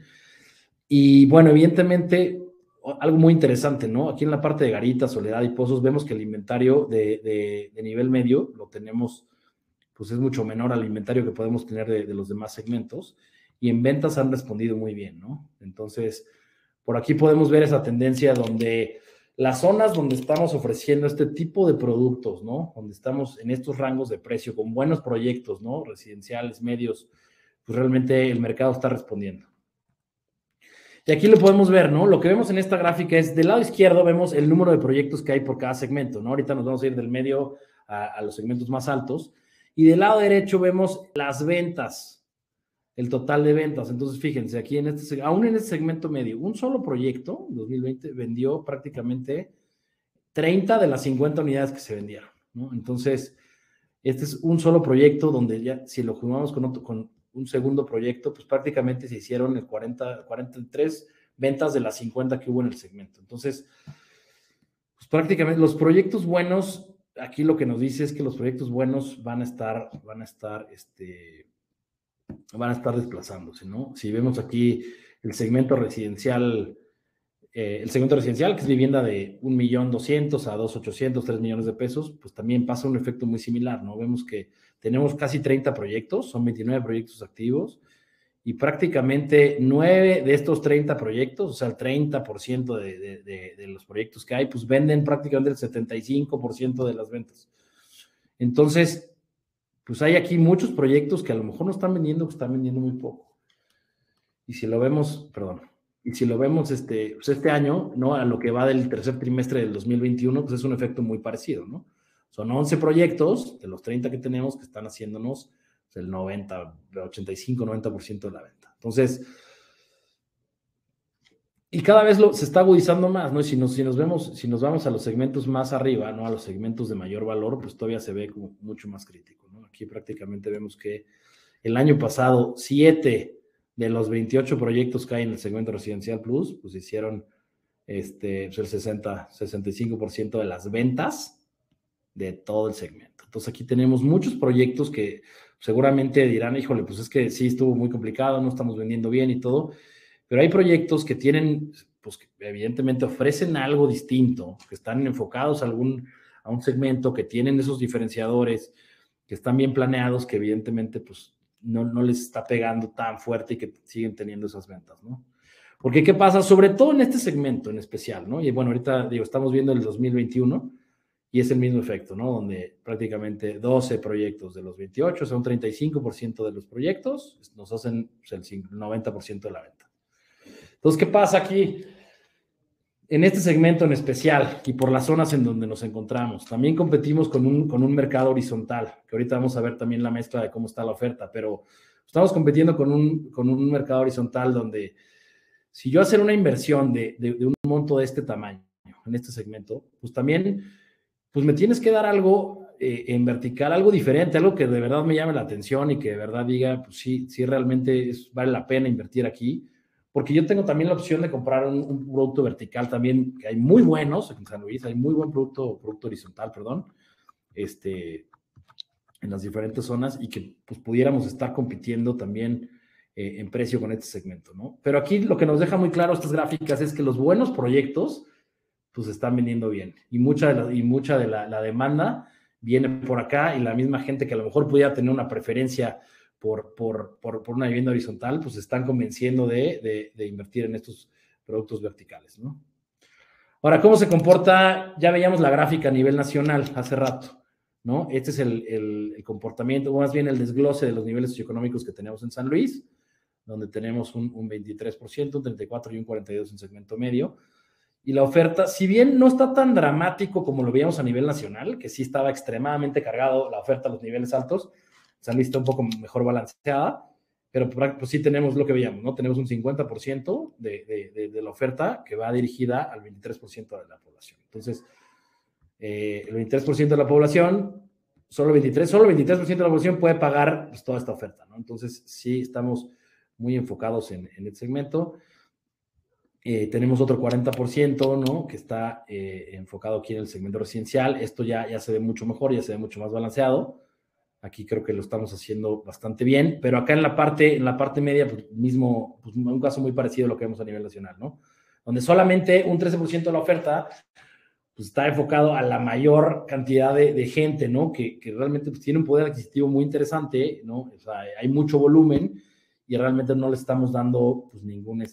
Y bueno, evidentemente, algo muy interesante, ¿no? Aquí en la parte de Garita, Soledad y Pozos, vemos que el inventario de nivel medio lo tenemos, pues es mucho menor al inventario que podemos tener de los demás segmentos, y en ventas han respondido muy bien, ¿no? Entonces, por aquí podemos ver esa tendencia donde las zonas donde estamos ofreciendo este tipo de productos, ¿no? Donde estamos en estos rangos de precio con buenos proyectos, ¿no? Residenciales, medios, pues realmente el mercado está respondiendo. Y aquí lo podemos ver, ¿no? Lo que vemos en esta gráfica es, del lado izquierdo vemos el número de proyectos que hay por cada segmento, ¿no? Ahorita nos vamos a ir del medio a los segmentos más altos. Y del lado derecho vemos las ventas, el total de ventas. Entonces, fíjense, aquí aún en este segmento medio, un solo proyecto, 2020, vendió prácticamente 30 de las 50 unidades que se vendieron, ¿no? Entonces, este es un solo proyecto donde ya, si lo jugamos con un segundo proyecto, pues prácticamente se hicieron el 43 ventas de las 50 que hubo en el segmento. Entonces, pues prácticamente los proyectos buenos, aquí lo que nos dice es que los proyectos buenos van a estar desplazándose, ¿no? Si vemos aquí el segmento residencial, que es vivienda de 1,200,000 a 2,800, 3 millones de pesos, pues también pasa un efecto muy similar, ¿no? Vemos que tenemos casi 30 proyectos, son 29 proyectos activos, y prácticamente 9 de estos 30 proyectos, o sea, el 30% de los proyectos que hay, pues venden prácticamente el 75% de las ventas. Entonces, pues hay aquí muchos proyectos que a lo mejor no están vendiendo, que están vendiendo muy poco. Y si lo vemos, perdón, y si lo vemos pues este año, ¿no? A lo que va del tercer trimestre del 2021, pues es un efecto muy parecido, ¿no? Son 11 proyectos de los 30 que tenemos que están haciéndonos el 90, 85, 90% de la venta. Entonces, y cada vez se está agudizando más, ¿no? Y si nos vamos a los segmentos más arriba, ¿no? A los segmentos de mayor valor, pues todavía se ve como mucho más crítico, ¿no? Aquí prácticamente vemos que el año pasado, 7 de los 28 proyectos que hay en el segmento residencial plus, pues hicieron pues el 65% de las ventas de todo el segmento. Entonces aquí tenemos muchos proyectos que seguramente dirán, híjole, pues es que sí estuvo muy complicado, no estamos vendiendo bien y todo, pero hay proyectos que tienen, pues que evidentemente ofrecen algo distinto, que están enfocados a un segmento, que tienen esos diferenciadores, que están bien planeados, que evidentemente pues no les está pegando tan fuerte y que siguen teniendo esas ventas, ¿no? Porque ¿qué pasa? Sobre todo en este segmento en especial, ¿no? Y bueno, ahorita digo, estamos viendo el 2021 y es el mismo efecto, ¿no? Donde prácticamente 12 proyectos de los 28, son 35% de los proyectos, nos hacen pues, el 90% de la venta. Entonces, ¿qué pasa aquí? En este segmento en especial y por las zonas en donde nos encontramos, también competimos con un mercado horizontal, que ahorita vamos a ver también la mezcla de cómo está la oferta, pero estamos compitiendo con un mercado horizontal donde si yo hacer una inversión de un monto de este tamaño en este segmento, pues también pues me tienes que dar algo en vertical, algo diferente, algo que de verdad me llame la atención y que de verdad diga, pues sí realmente vale la pena invertir aquí, porque yo tengo también la opción de comprar un producto vertical también, que hay muy buenos en San Luis, hay muy buen producto horizontal, perdón, en las diferentes zonas y que pues pudiéramos estar compitiendo también en precio con este segmento, ¿no? Pero aquí lo que nos deja muy claro estas gráficas es que los buenos proyectos pues están vendiendo bien y mucha de la demanda viene por acá y la misma gente que a lo mejor pudiera tener una preferencia por una vivienda horizontal, pues están convenciendo de invertir en estos productos verticales, ¿no? Ahora, ¿cómo se comporta? Ya veíamos la gráfica a nivel nacional hace rato, ¿no? Este es el comportamiento, o más bien el desglose de los niveles socioeconómicos que tenemos en San Luis, donde tenemos un 23%, un 34% y un 42% en segmento medio. Y la oferta, si bien no está tan dramático como lo veíamos a nivel nacional, que sí estaba extremadamente cargado la oferta a los niveles altos, San Luis está un poco mejor balanceada, pero pues sí tenemos lo que veíamos, ¿no? Tenemos un 50% de la oferta que va dirigida al 23% de la población. Entonces, el 23% de la población, solo el 23% de la población puede pagar pues, toda esta oferta, ¿no? Entonces, sí estamos muy enfocados en el segmento. Tenemos otro 40%, ¿no? Que está enfocado aquí en el segmento residencial. Esto ya se ve mucho mejor, ya se ve mucho más balanceado. Aquí creo que lo estamos haciendo bastante bien, pero acá en la parte media, pues mismo, pues un caso muy parecido a lo que vemos a nivel nacional, ¿no? Donde solamente un 13% de la oferta pues, está enfocado a la mayor cantidad de gente, ¿no? Que realmente pues, tiene un poder adquisitivo muy interesante, ¿no? O sea, hay mucho volumen y realmente no le estamos dando pues ningún,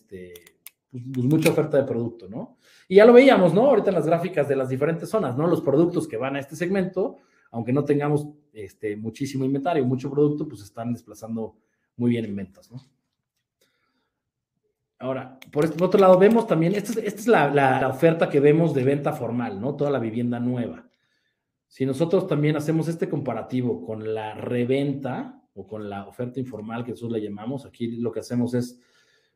pues mucha oferta de producto, ¿no? Y ya lo veíamos, ¿no? Ahorita en las gráficas de las diferentes zonas, ¿no? Los productos que van a este segmento, aunque no tengamos muchísimo inventario, mucho producto, pues están desplazando muy bien en ventas, ¿no? Ahora, por otro lado, vemos también, esta es la oferta que vemos de venta formal, ¿no? Toda la vivienda nueva. Si nosotros también hacemos este comparativo con la reventa o con la oferta informal que nosotros le llamamos, aquí lo que hacemos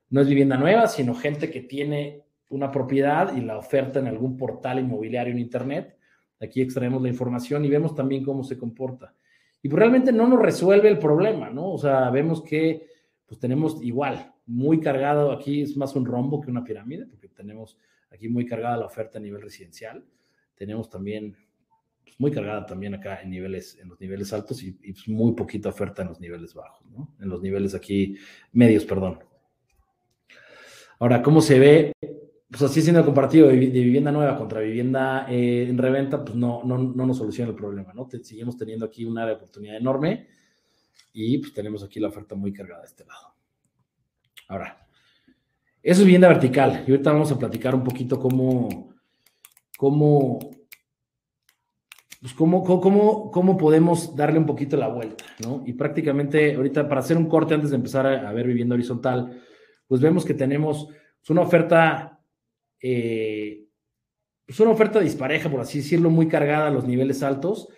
no es vivienda nueva, sino gente que tiene una propiedad y la oferta en algún portal inmobiliario en internet. Aquí extraemos la información y vemos también cómo se comporta. Y pues realmente no nos resuelve el problema, ¿no? O sea, vemos que pues tenemos igual, muy cargado, aquí es más un rombo que una pirámide, porque tenemos aquí muy cargada la oferta a nivel residencial. Tenemos también pues, muy cargada también acá en los niveles altos y pues, muy poquita oferta en los niveles bajos, ¿no? En los niveles aquí medios, perdón. Ahora, ¿cómo se ve? Pues así siendo el comparativo de vivienda nueva contra vivienda en reventa, pues no nos soluciona el problema, ¿no? Seguimos teniendo aquí un área de oportunidad enorme y pues tenemos aquí la oferta muy cargada de este lado. Ahora, eso es vivienda vertical. Y ahorita vamos a platicar un poquito cómo podemos darle un poquito la vuelta, ¿no? Y prácticamente ahorita, para hacer un corte antes de empezar a ver vivienda horizontal, pues vemos que tenemos una oferta dispareja, por así decirlo, muy cargada a los niveles altos,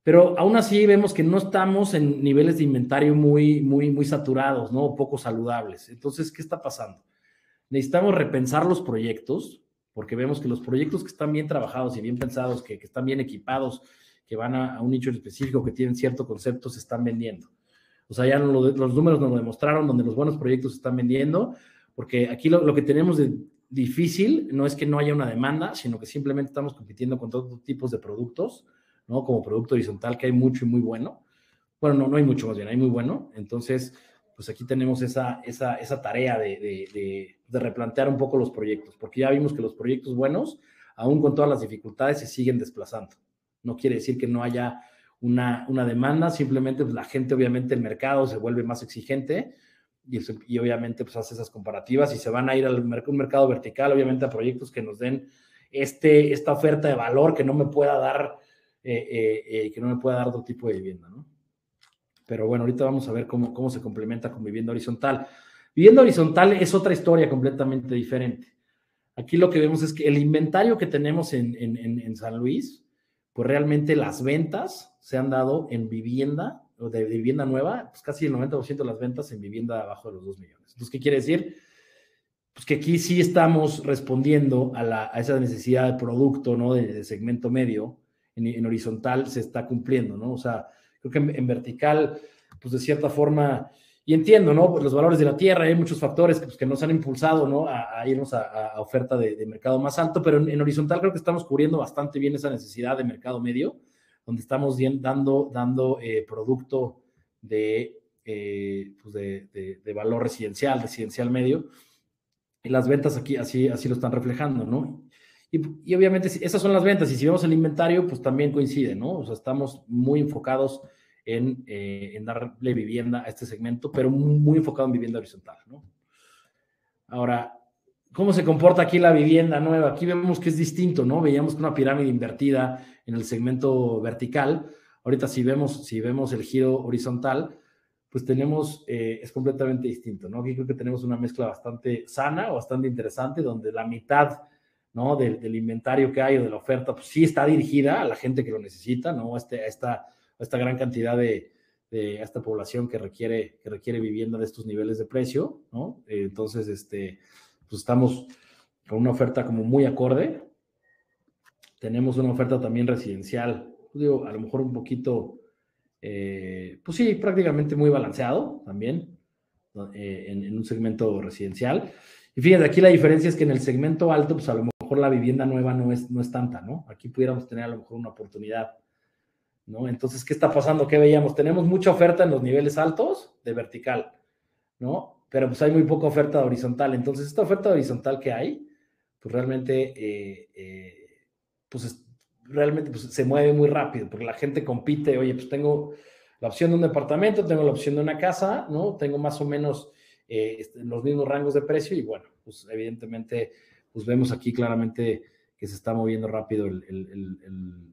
pero aún así vemos que no estamos en niveles de inventario muy saturados, ¿no? O poco saludables. Entonces, ¿qué está pasando? Necesitamos repensar los proyectos, porque vemos que los proyectos que están bien trabajados y bien pensados, que están bien equipados, que van a un nicho específico, que tienen cierto concepto, se están vendiendo. O sea, ya los números nos lo demostraron, donde los buenos proyectos se están vendiendo, porque aquí lo que tenemos de difícil no es que no haya una demanda, sino que simplemente estamos compitiendo con todos tipos de productos, ¿no? Como producto horizontal, que hay mucho y muy bueno. Bueno, no hay mucho, más bien, hay muy bueno. Entonces, pues aquí tenemos esa tarea de replantear un poco los proyectos, porque ya vimos que los proyectos buenos, aún con todas las dificultades, se siguen desplazando. No quiere decir que no haya una demanda, simplemente pues, la gente, obviamente, el mercado se vuelve más exigente y obviamente pues hace esas comparativas y se van a ir un mercado vertical, obviamente a proyectos que nos den esta oferta de valor que no me pueda dar otro tipo de vivienda, ¿no? Pero bueno, ahorita vamos a ver cómo se complementa con vivienda horizontal. Vivienda horizontal es otra historia completamente diferente. Aquí lo que vemos es que el inventario que tenemos en San Luis, pues realmente las ventas se han dado en vivienda, o de vivienda nueva, pues casi el 90% de las ventas en vivienda abajo de los 2 millones. Entonces, ¿qué quiere decir? Pues que aquí sí estamos respondiendo a esa necesidad de producto, ¿no? De segmento medio. En horizontal se está cumpliendo, ¿no? O sea, creo que en vertical, pues de cierta forma, y entiendo, ¿no? Los valores de la tierra, hay muchos factores que nos han impulsado, ¿no? A irnos a oferta de mercado más alto, pero en horizontal creo que estamos cubriendo bastante bien esa necesidad de mercado medio, donde estamos dando producto pues de valor residencial medio, y las ventas aquí así lo están reflejando, ¿no? Y obviamente esas son las ventas, y si vemos el inventario, pues también coincide, ¿no? O sea, estamos muy enfocados en darle vivienda a este segmento, pero muy enfocado en vivienda horizontal, ¿no? Ahora, ¿cómo se comporta aquí la vivienda nueva? Aquí vemos que es distinto, ¿no? Veíamos que una pirámide invertida en el segmento vertical. Ahorita si vemos el giro horizontal, pues tenemos, es completamente distinto, ¿no? Aquí creo que tenemos una mezcla bastante sana o bastante interesante, donde la mitad, ¿no? del inventario que hay o de la oferta, pues sí está dirigida a la gente que lo necesita, ¿no? A esta gran cantidad de esta población que requiere vivienda de estos niveles de precio, ¿no? Entonces, pues estamos con una oferta como muy acorde. Tenemos una oferta también residencial, digo, a lo mejor un poquito, pues sí, prácticamente muy balanceado también, en un segmento residencial. Y fíjense, aquí la diferencia es que en el segmento alto, pues a lo mejor la vivienda nueva no es tanta, ¿no? Aquí pudiéramos tener a lo mejor una oportunidad, ¿no? Entonces, ¿qué está pasando? ¿Qué veíamos? Tenemos mucha oferta en los niveles altos de vertical, ¿no? Pero pues hay muy poca oferta de horizontal. Entonces, esta oferta horizontal que hay, pues realmente, realmente pues, se mueve muy rápido, porque la gente compite. Oye, pues tengo la opción de un departamento, tengo la opción de una casa, ¿no? Tengo más o menos los mismos rangos de precio y bueno, pues evidentemente, pues vemos aquí claramente que se está moviendo rápido el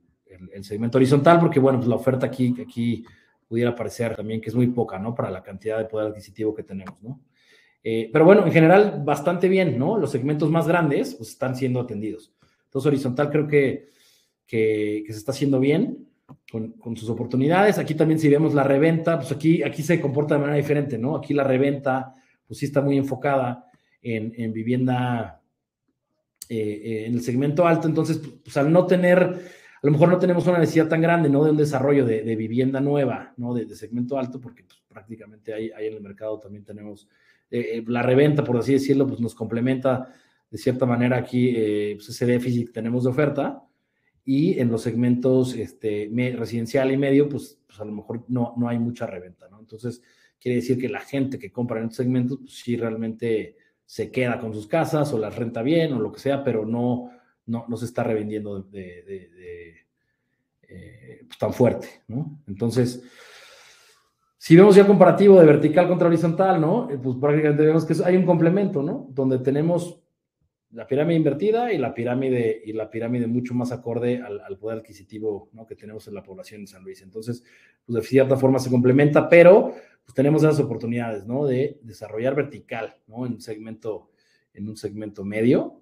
segmento horizontal, porque bueno, pues la oferta aquí pudiera parecer también que es muy poca, ¿no? Para la cantidad de poder adquisitivo que tenemos, ¿no? Pero bueno, en general, bastante bien, ¿no? Los segmentos más grandes, pues están siendo atendidos. Entonces, horizontal creo que se está haciendo bien con sus oportunidades. Aquí también si vemos la reventa, pues aquí se comporta de manera diferente, ¿no? Aquí la reventa, pues sí está muy enfocada en vivienda en el segmento alto. Entonces, pues al no tener, a lo mejor no tenemos una necesidad tan grande, ¿no? De un desarrollo de vivienda nueva, ¿no? De segmento alto, porque pues, prácticamente ahí en el mercado también tenemos la reventa, por así decirlo, pues nos complementa de cierta manera aquí pues ese déficit que tenemos de oferta. Y en los segmentos residencial y medio, pues a lo mejor no hay mucha reventa, ¿no? Entonces, quiere decir que la gente que compra en estos segmentos, pues sí realmente se queda con sus casas o las renta bien o lo que sea, pero no se está revendiendo pues tan fuerte, ¿no? Entonces, Si vemos ya el comparativo de vertical contra horizontal, ¿no? Pues prácticamente vemos que hay un complemento, ¿no? Donde tenemos la pirámide invertida y la pirámide mucho más acorde al poder adquisitivo, ¿no?, que tenemos en la población de San Luis. Entonces, pues de cierta forma se complementa, pero pues tenemos esas oportunidades, ¿no?, de desarrollar vertical, ¿no?, en un segmento medio.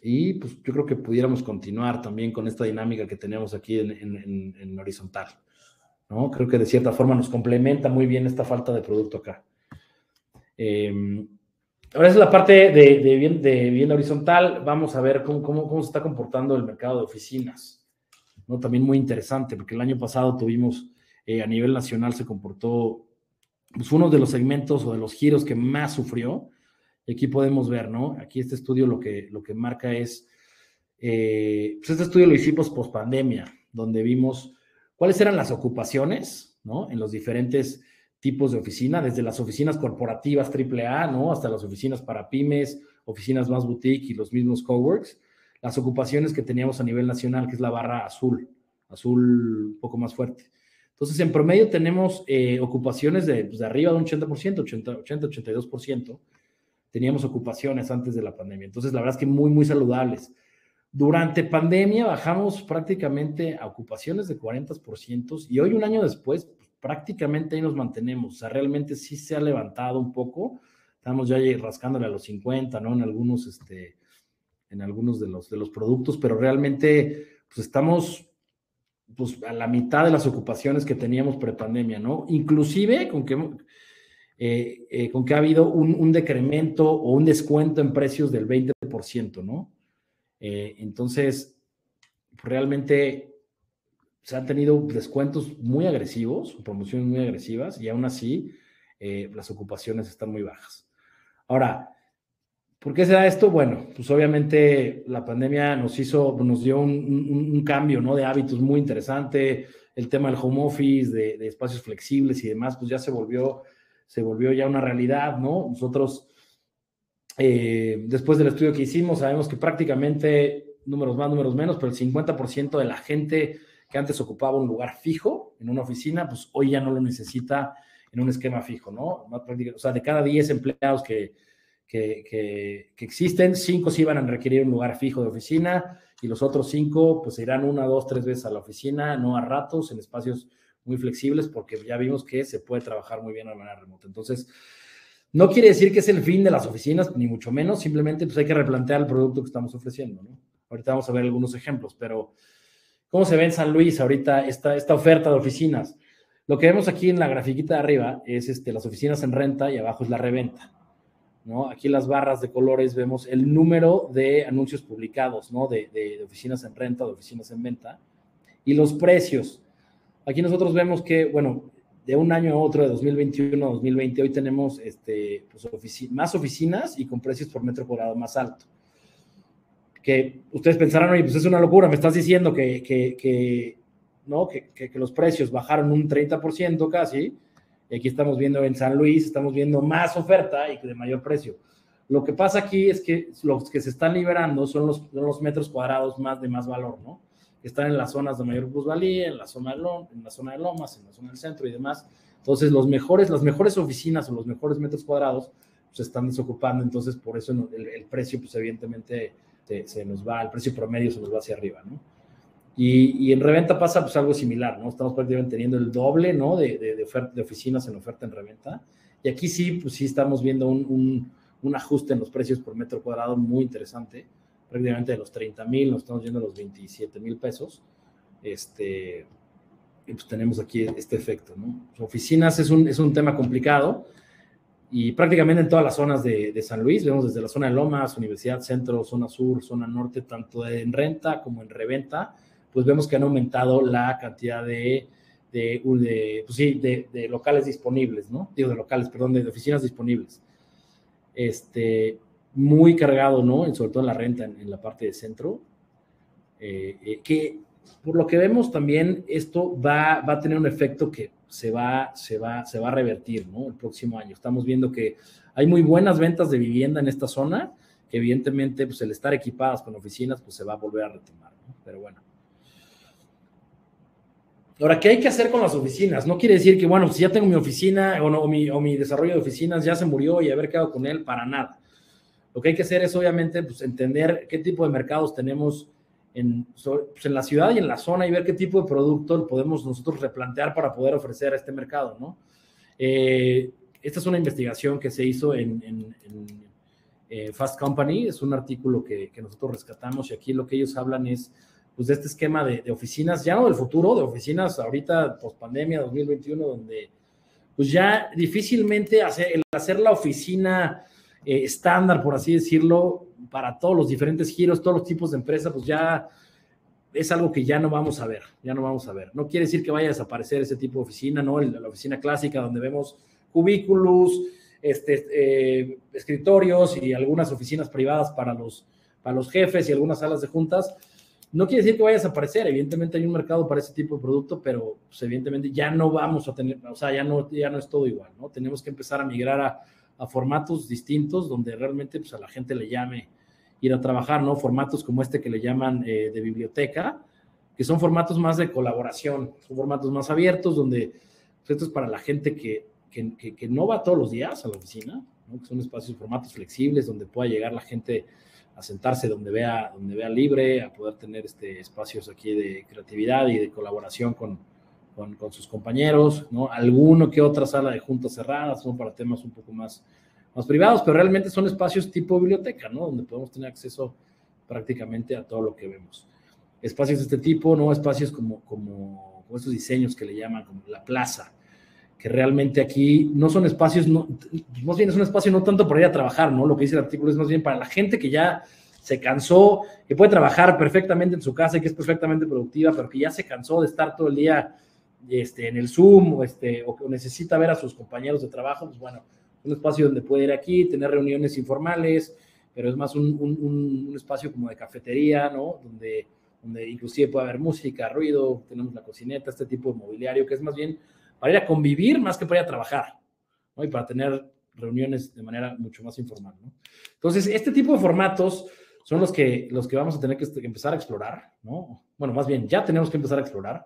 Y pues yo creo que pudiéramos continuar también con esta dinámica que tenemos aquí en horizontal, ¿no? Creo que de cierta forma nos complementa muy bien esta falta de producto acá. Ahora es la parte de vivienda horizontal. Vamos a ver cómo se está comportando el mercado de oficinas, ¿no? También muy interesante, porque el año pasado tuvimos, a nivel nacional se comportó, pues, uno de los segmentos o de los giros que más sufrió. Y aquí podemos ver, ¿no? Aquí este estudio lo que marca es, pues este estudio lo hicimos post pandemia, donde vimos cuáles eran las ocupaciones, ¿no?, en los diferentes tipos de oficina, desde las oficinas corporativas AAA, ¿no?, hasta las oficinas para pymes, oficinas más boutique y los mismos coworks, las ocupaciones que teníamos a nivel nacional, que es la barra azul un poco más fuerte. Entonces, en promedio tenemos ocupaciones de arriba de un 80%, 82%. Teníamos ocupaciones antes de la pandemia. Entonces, la verdad es que muy, muy saludables. Durante pandemia bajamos prácticamente a ocupaciones de 40% y hoy, un año después, pues, prácticamente ahí nos mantenemos. O sea, realmente sí se ha levantado un poco. Estamos ya rascándole a los 50, ¿no? En algunos de los productos, pero realmente pues estamos pues a la mitad de las ocupaciones que teníamos prepandemia, ¿no? Inclusive con que ha habido un decremento o un descuento en precios del 20%, ¿no? Entonces, realmente se han tenido descuentos muy agresivos, promociones muy agresivas, y aún así las ocupaciones están muy bajas. Ahora, ¿por qué se da esto? Bueno, pues obviamente la pandemia nos dio un cambio, ¿no?, de hábitos muy interesante. El tema del home office, de espacios flexibles y demás, pues ya se volvió ya una realidad, ¿no? Nosotros, después del estudio que hicimos, sabemos que prácticamente, números más, números menos, pero el 50% de la gente que antes ocupaba un lugar fijo en una oficina, pues hoy ya no lo necesita en un esquema fijo, ¿no? O sea, de cada 10 empleados que existen, 5 sí van a requerir un lugar fijo de oficina y los otros 5 pues irán 1, 2, 3 veces a la oficina, no a ratos, en espacios muy flexibles, porque ya vimos que se puede trabajar muy bien de manera remota. Entonces, no quiere decir que es el fin de las oficinas, ni mucho menos, simplemente pues hay que replantear el producto que estamos ofreciendo, ¿no? Ahorita vamos a ver algunos ejemplos, pero ¿cómo se ve en San Luis ahorita esta oferta de oficinas? Lo que vemos aquí en la grafiquita de arriba es las oficinas en renta y abajo es la reventa, ¿no? Aquí en las barras de colores vemos el número de anuncios publicados, ¿no?, de oficinas en renta, de oficinas en venta, y los precios. Aquí nosotros vemos que, bueno, de un año a otro, de 2021 a 2020, hoy tenemos pues, más oficinas y con precios por metro cuadrado más alto. Que ustedes pensarán, oye, pues es una locura, me estás diciendo que los precios bajaron un 30% casi. Y aquí estamos viendo en San Luis, estamos viendo más oferta y de mayor precio. Lo que pasa aquí es que los que se están liberando son los metros cuadrados de más valor, ¿no? Que están en las zonas de mayor plusvalía, en la zona de Lomas, en la zona del centro y demás. Entonces, las mejores oficinas o los mejores metros cuadrados se están desocupando. Entonces, por eso el precio, pues evidentemente, se nos va, el precio promedio se nos va hacia arriba, ¿no? Y en reventa pasa pues algo similar, ¿no? Estamos prácticamente teniendo el doble, ¿no?, de oficinas en oferta en reventa. Y aquí sí, pues sí estamos viendo un ajuste en los precios por metro cuadrado muy interesante. Prácticamente de los 30,000 nos estamos yendo a los 27,000 pesos. Y pues tenemos aquí este efecto, ¿no? Oficinas es un tema complicado y prácticamente en todas las zonas de San Luis, vemos desde la zona de Lomas, Universidad, Centro, zona sur, zona norte, tanto en renta como en reventa, pues vemos que han aumentado la cantidad de locales disponibles, ¿no? Digo, de oficinas disponibles. Muy cargado, ¿no? Sobre todo en la renta, en la parte de centro. Que por lo que vemos también, esto va a tener un efecto que se va a revertir, ¿no?, el próximo año. Estamos viendo que hay muy buenas ventas de vivienda en esta zona, que evidentemente, pues el estar equipadas con oficinas, pues se va a volver a retomar, ¿no? Pero bueno. Ahora, ¿qué hay que hacer con las oficinas? No quiere decir que, bueno, si ya tengo mi oficina o mi desarrollo de oficinas ya se murió y haber quedado con él, para nada. Lo que hay que hacer es, obviamente, pues, entender qué tipo de mercados tenemos pues, en la ciudad y en la zona y ver qué tipo de producto podemos nosotros replantear para poder ofrecer a este mercado, ¿no? Esta es una investigación que se hizo en Fast Company, es un artículo que nosotros rescatamos y aquí lo que ellos hablan es pues, de este esquema de oficinas, ya no del futuro, de oficinas ahorita post-pandemia 2021, donde pues ya difícilmente hacer la oficina estándar, por así decirlo, para todos los diferentes giros, todos los tipos de empresas, pues ya es algo que ya no vamos a ver, ya no vamos a ver. No quiere decir que vaya a desaparecer ese tipo de oficina, ¿no? La oficina clásica donde vemos cubículos, escritorios y algunas oficinas privadas para los jefes y algunas salas de juntas. No quiere decir que vaya a desaparecer, evidentemente hay un mercado para ese tipo de producto, pero pues, evidentemente ya no vamos a tener, o sea, ya no es todo igual, ¿no? Tenemos que empezar a migrar a formatos distintos donde realmente pues, a la gente le llame ir a trabajar, ¿no? Formatos como este que le llaman de biblioteca, que son formatos más de colaboración, son formatos más abiertos, donde pues, esto es para la gente que no va todos los días a la oficina, ¿no? Que son espacios, formatos flexibles, donde pueda llegar la gente a sentarse donde vea libre, a poder tener espacios aquí de creatividad y de colaboración con sus compañeros, ¿no? Alguno que otra sala de juntas cerradas, son para temas un poco más privados, pero realmente son espacios tipo biblioteca, ¿no? Donde podemos tener acceso prácticamente a todo lo que vemos. Espacios de este tipo, ¿no? Espacios como estos diseños que le llaman como la plaza, que realmente aquí no son espacios, más bien es un espacio no tanto para ir a trabajar, ¿no? Lo que dice el artículo es más bien para la gente que ya se cansó, que puede trabajar perfectamente en su casa y que es perfectamente productiva, pero que ya se cansó de estar todo el día en el Zoom o que necesita ver a sus compañeros de trabajo, pues bueno, un espacio donde puede ir aquí, tener reuniones informales, pero es más un espacio como de cafetería, ¿no? Donde inclusive puede haber música, ruido, tenemos la cocineta, este tipo de mobiliario, que es más bien para ir a convivir más que para ir a trabajar, ¿no? Y para tener reuniones de manera mucho más informal, ¿no? Entonces, este tipo de formatos son los que vamos a tener que empezar a explorar, ¿no? Bueno, más bien, ya tenemos que empezar a explorar,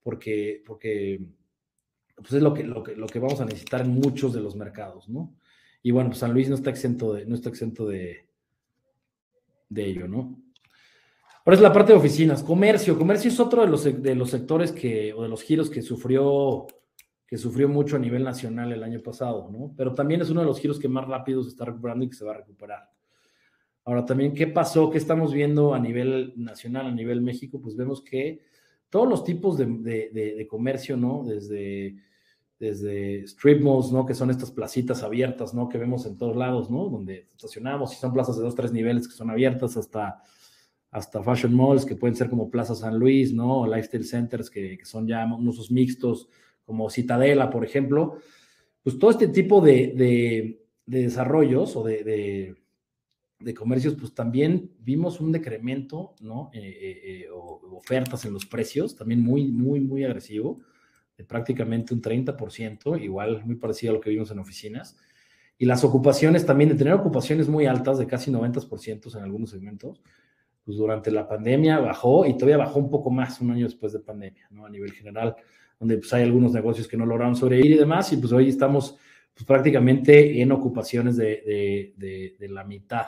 porque pues es lo que vamos a necesitar en muchos de los mercados, ¿no? Y bueno, pues San Luis no está exento de ello, ¿no? Ahora es la parte de oficinas. Comercio es otro de los sectores o de los giros que sufrió mucho a nivel nacional el año pasado, ¿no? Pero también es uno de los giros que más rápido se está recuperando y que se va a recuperar. Ahora también, ¿qué pasó? ¿Qué estamos viendo a nivel nacional, a nivel México? Pues vemos que todos los tipos de comercio, ¿no? Desde strip malls, ¿no? Que son estas placitas abiertas, ¿no? Que vemos en todos lados, ¿no? Donde estacionamos y son plazas de 2, 3 niveles que son abiertas hasta fashion malls que pueden ser como Plaza San Luis, ¿no? O lifestyle centers que son ya usos mixtos como Citadela, por ejemplo. Pues todo este tipo de desarrollos o de comercios, pues también vimos un decremento, ¿no? O ofertas en los precios, también muy, muy, muy agresivo, de prácticamente un 30%, igual muy parecido a lo que vimos en oficinas. Y las ocupaciones también, de tener ocupaciones muy altas, de casi 90% en algunos segmentos, pues durante la pandemia bajó y todavía bajó un poco más un año después de pandemia, ¿no? A nivel general, donde pues hay algunos negocios que no lograron sobrevivir y demás, y pues hoy estamos pues, prácticamente en ocupaciones de la mitad,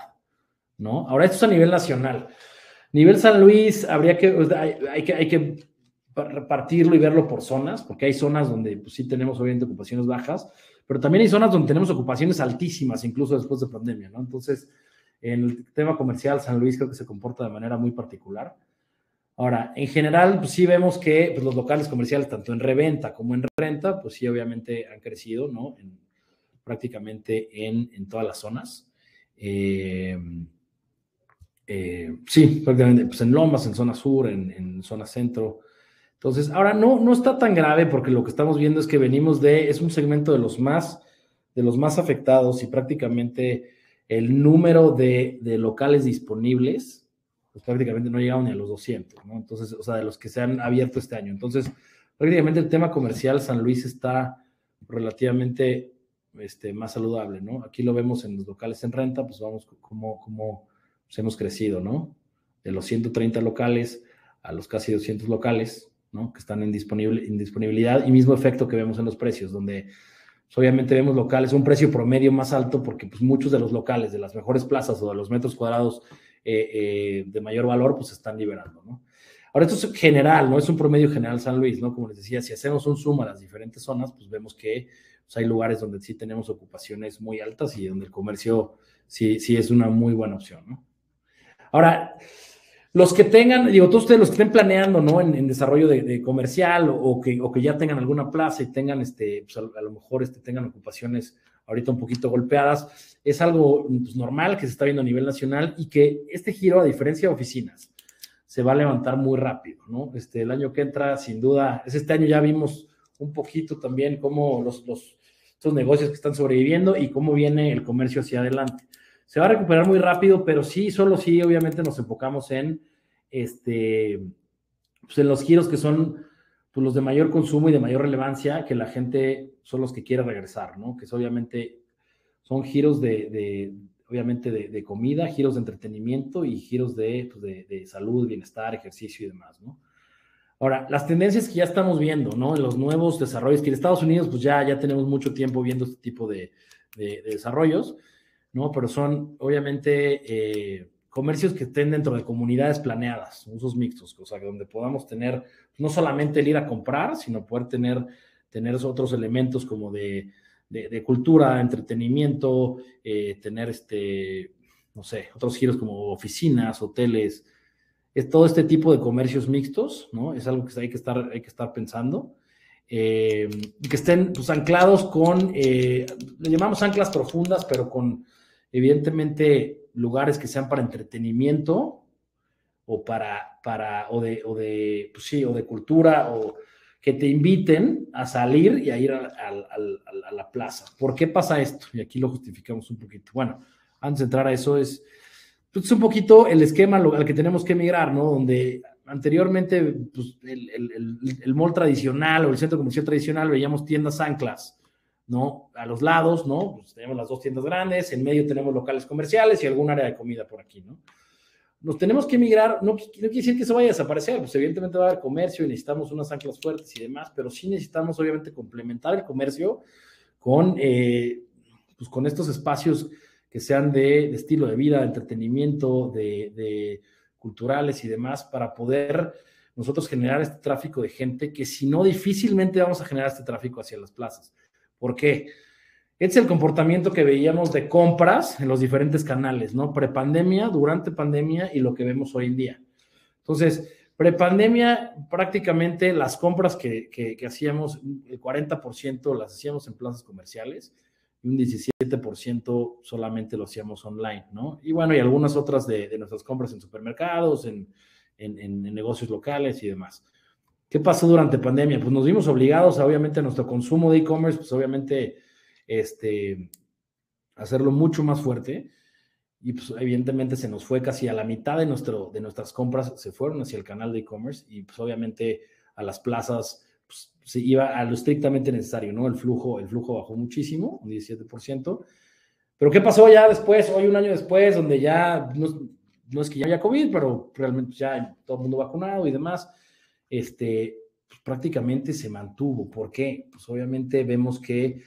¿no? Ahora esto es a nivel nacional. Nivel San Luis, hay que repartirlo y verlo por zonas, porque hay zonas donde pues, sí tenemos obviamente ocupaciones bajas, pero también hay zonas donde tenemos ocupaciones altísimas, incluso después de pandemia, ¿no? Entonces, en el tema comercial, San Luis creo que se comporta de manera muy particular. Ahora, en general, pues sí vemos que pues, los locales comerciales, tanto en reventa como en renta, pues sí obviamente han crecido, ¿no? Prácticamente en todas las zonas. Sí, prácticamente, pues en Lomas, en zona sur, en zona centro. Entonces, ahora no está tan grave porque lo que estamos viendo es que es un segmento de los más afectados y prácticamente el número de locales disponibles, pues prácticamente no llegaron ni a los 200, ¿no? Entonces, o sea, de los que se han abierto este año. Entonces, prácticamente el tema comercial San Luis está relativamente más saludable, ¿no? Aquí lo vemos en los locales en renta, pues vamos como pues hemos crecido, ¿no? De los 130 locales a los casi 200 locales, ¿no? Que están en disponibilidad y mismo efecto que vemos en los precios, donde pues, obviamente vemos locales, un precio promedio más alto porque pues, muchos de los locales de las mejores plazas o de los metros cuadrados de mayor valor, pues se están liberando, ¿no? Ahora, esto es general, ¿no? Es un promedio general San Luis, ¿no? Como les decía, si hacemos un zoom a las diferentes zonas, pues vemos que pues, hay lugares donde sí tenemos ocupaciones muy altas y donde el comercio sí es una muy buena opción, ¿no? Ahora, los que tengan, digo, todos ustedes los que estén planeando, ¿no? En desarrollo de comercial o que ya tengan alguna plaza y tengan, pues a lo mejor tengan ocupaciones ahorita un poquito golpeadas, es algo pues, normal que se está viendo a nivel nacional y que este giro, a diferencia de oficinas, se va a levantar muy rápido, ¿no? El año que entra, sin duda, este año ya vimos un poquito también cómo estos negocios que están sobreviviendo y cómo viene el comercio hacia adelante. Se va a recuperar muy rápido, pero sí, solo sí, obviamente nos enfocamos en, pues en los giros que son pues, los de mayor consumo y de mayor relevancia, que la gente son los que quiere regresar, ¿no? Que obviamente son giros obviamente de comida, giros de entretenimiento y giros de salud, bienestar, ejercicio y demás, ¿no? Ahora, las tendencias que ya estamos viendo, ¿no? En los nuevos desarrollos, que en Estados Unidos pues ya tenemos mucho tiempo viendo este tipo de desarrollos, ¿no? Pero son obviamente comercios que estén dentro de comunidades planeadas, usos mixtos, o sea, donde podamos tener no solamente el ir a comprar, sino poder tener otros elementos como de cultura, entretenimiento, tener no sé, otros giros como oficinas, hoteles, todo este tipo de comercios mixtos, ¿no? Es algo que hay que estar pensando. Que estén pues, anclados con, le llamamos anclas profundas, pero con evidentemente lugares que sean para entretenimiento o de cultura o que te inviten a salir y a ir a la plaza. ¿Por qué pasa esto? Y aquí lo justificamos un poquito. Bueno, antes de entrar a eso es un poquito el esquema al que tenemos que migrar, ¿no? Donde anteriormente pues, el mall tradicional o el centro comercial tradicional veíamos tiendas anclas, ¿no? A los lados, ¿no? Pues tenemos las dos tiendas grandes, en medio tenemos locales comerciales y algún área de comida por aquí, ¿no? Nos tenemos que migrar, no quiere decir que eso vaya a desaparecer, pues evidentemente va a haber comercio y necesitamos unas anclas fuertes y demás, pero sí necesitamos obviamente complementar el comercio con, pues, con estos espacios que sean de estilo de vida, de entretenimiento, de culturales y demás, para poder nosotros generar este tráfico de gente que si no, difícilmente vamos a generar este tráfico hacia las plazas. ¿Por qué? Este es el comportamiento que veíamos de compras en los diferentes canales, ¿no? Prepandemia, durante pandemia y lo que vemos hoy en día. Entonces, prepandemia, prácticamente las compras que hacíamos, el 40% las hacíamos en plazas comerciales y un 17% solamente lo hacíamos online, ¿no? Y bueno, y algunas otras de nuestras compras en supermercados, en negocios locales y demás. ¿Qué pasó durante pandemia? Pues nos vimos obligados, obviamente, a nuestro consumo de e-commerce, pues obviamente, hacerlo mucho más fuerte y pues evidentemente se nos fue casi a la mitad de nuestras compras se fueron hacia el canal de e-commerce y pues obviamente a las plazas pues, se iba a lo estrictamente necesario, ¿no? El flujo bajó muchísimo, un 17%. Pero ¿qué pasó ya después, hoy un año después, donde ya no es que ya haya COVID, pero realmente ya todo el mundo vacunado y demás, pues prácticamente se mantuvo. ¿Por qué? Pues obviamente vemos que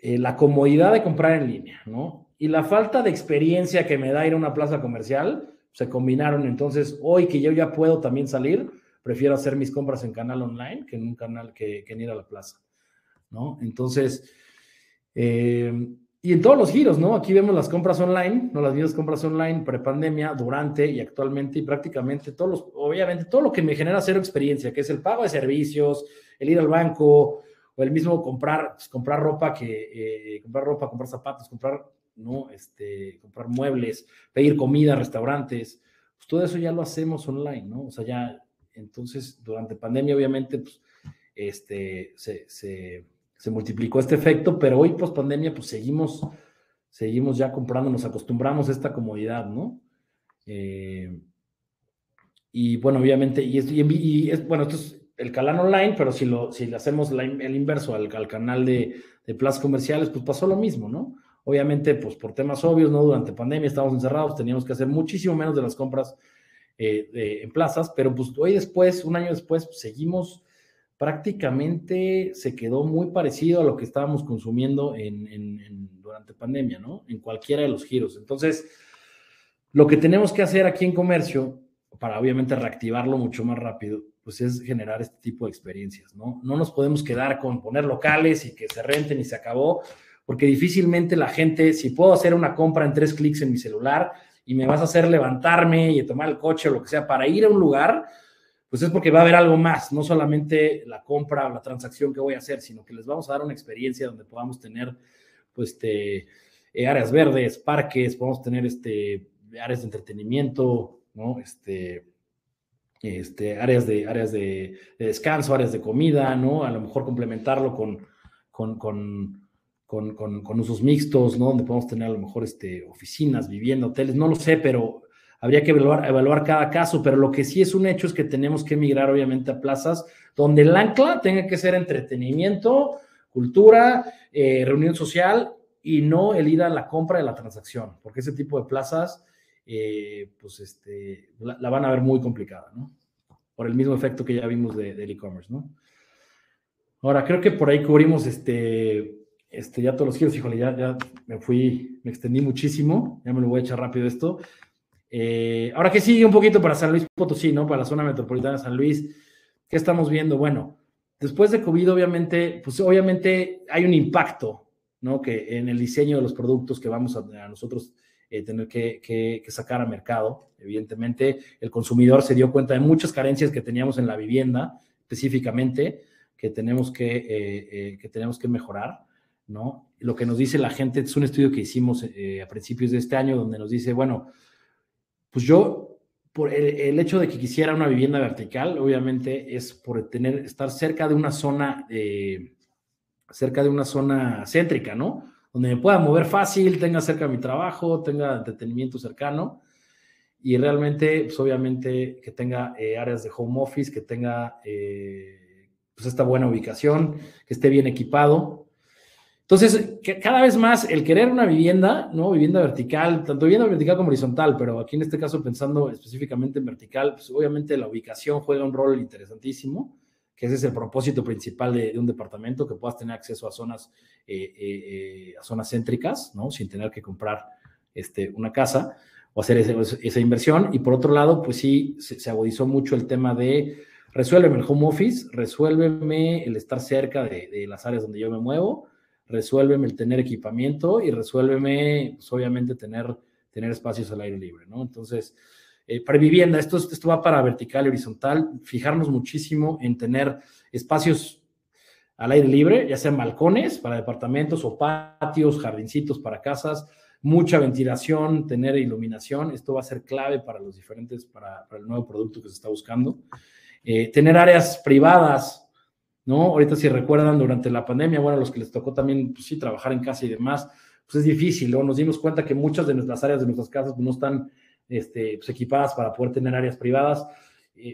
la comodidad de comprar en línea, ¿no? Y la falta de experiencia que me da ir a una plaza comercial, se combinaron. Entonces, hoy que yo ya puedo también salir, prefiero hacer mis compras en canal online que en un canal que en ir a la plaza, ¿no? Entonces, y en todos los giros, ¿no? Aquí vemos las compras online, ¿no? Las mismas compras online prepandemia, durante y actualmente, y prácticamente obviamente todo lo que me genera cero experiencia, que es el pago de servicios, el ir al banco, o el mismo comprar ropa, comprar zapatos, comprar muebles, pedir comida, restaurantes, pues todo eso ya lo hacemos online, ¿no? O sea, ya, entonces, durante pandemia, obviamente, pues, se multiplicó este efecto, pero hoy, post pandemia, pues seguimos ya comprando, nos acostumbramos a esta comodidad, ¿no? Y bueno, obviamente, bueno, esto es el canal online, pero si le hacemos el inverso al canal de plazas comerciales, pues pasó lo mismo, ¿no? Obviamente, pues por temas obvios, ¿no? Durante pandemia estábamos encerrados, teníamos que hacer muchísimo menos de las compras en plazas, pero pues hoy después, un año después, pues, seguimos prácticamente, se quedó muy parecido a lo que estábamos consumiendo durante pandemia, ¿no? En cualquiera de los giros. Entonces, lo que tenemos que hacer aquí en comercio, para obviamente reactivarlo mucho más rápido, pues es generar este tipo de experiencias, ¿no? No nos podemos quedar con poner locales y que se renten y se acabó, porque difícilmente la gente, si puedo hacer una compra en 3 clics en mi celular y me vas a hacer levantarme y tomar el coche o lo que sea para ir a un lugar, pues es porque va a haber algo más, no solamente la compra o la transacción que voy a hacer, sino que les vamos a dar una experiencia donde podamos tener, pues, áreas verdes, parques, podemos tener áreas de entretenimiento, ¿no? Áreas de descanso, áreas de comida, ¿no? A lo mejor complementarlo con usos mixtos, ¿no? Donde podemos tener a lo mejor oficinas, vivienda, hoteles, no lo sé, pero habría que evaluar cada caso, pero lo que sí es un hecho es que tenemos que migrar obviamente a plazas donde el ancla tenga que ser entretenimiento, cultura, reunión social y no el ir a la compra de la transacción, porque ese tipo de plazas pues la van a ver muy complicada, ¿no? Por el mismo efecto que ya vimos del e-commerce, ¿no? Ahora, creo que por ahí cubrimos ya todos los giros. Híjole, ya me extendí muchísimo, ya me lo voy a echar rápido esto. Ahora que sigue un poquito para San Luis Potosí, ¿no? Para la zona metropolitana de San Luis, ¿qué estamos viendo? Bueno, después de COVID, obviamente hay un impacto, ¿no? Que en el diseño de los productos que vamos a nosotros tener que sacar a mercado. Evidentemente, el consumidor se dio cuenta de muchas carencias que teníamos en la vivienda, específicamente, que tenemos que mejorar, ¿no? Lo que nos dice la gente es un estudio que hicimos a principios de este año, donde nos dice, bueno, pues yo, por el hecho de que quisiera una vivienda vertical, obviamente es por estar cerca de una zona céntrica, ¿no? Donde me pueda mover fácil, tenga cerca mi trabajo, tenga entretenimiento cercano y realmente, pues obviamente que tenga áreas de home office, que tenga pues esta buena ubicación, que esté bien equipado. Entonces, cada vez más el querer una vivienda, ¿no? Vivienda vertical, tanto vivienda vertical como horizontal, pero aquí en este caso pensando específicamente en vertical, pues obviamente la ubicación juega un rol interesantísimo, que ese es el propósito principal de un departamento, que puedas tener acceso a zonas céntricas, ¿no? Sin tener que comprar una casa o hacer esa inversión. Y por otro lado, pues sí, se agudizó mucho el tema de resuélveme el home office, resuélveme el estar cerca de las áreas donde yo me muevo, resuélveme el tener equipamiento y resuélveme, pues, obviamente, tener espacios al aire libre, ¿no? Entonces, para vivienda, esto va para vertical y horizontal, fijarnos muchísimo en tener espacios al aire libre, ya sean balcones para departamentos o patios, jardincitos para casas, mucha ventilación, tener iluminación, esto va a ser clave para el nuevo producto que se está buscando. Tener áreas privadas, ¿no? Ahorita si recuerdan, durante la pandemia, bueno, a los que les tocó también, pues sí, trabajar en casa y demás, pues es difícil, ¿no? Nos dimos cuenta que muchas de las áreas de nuestras casas no están pues equipadas para poder tener áreas privadas,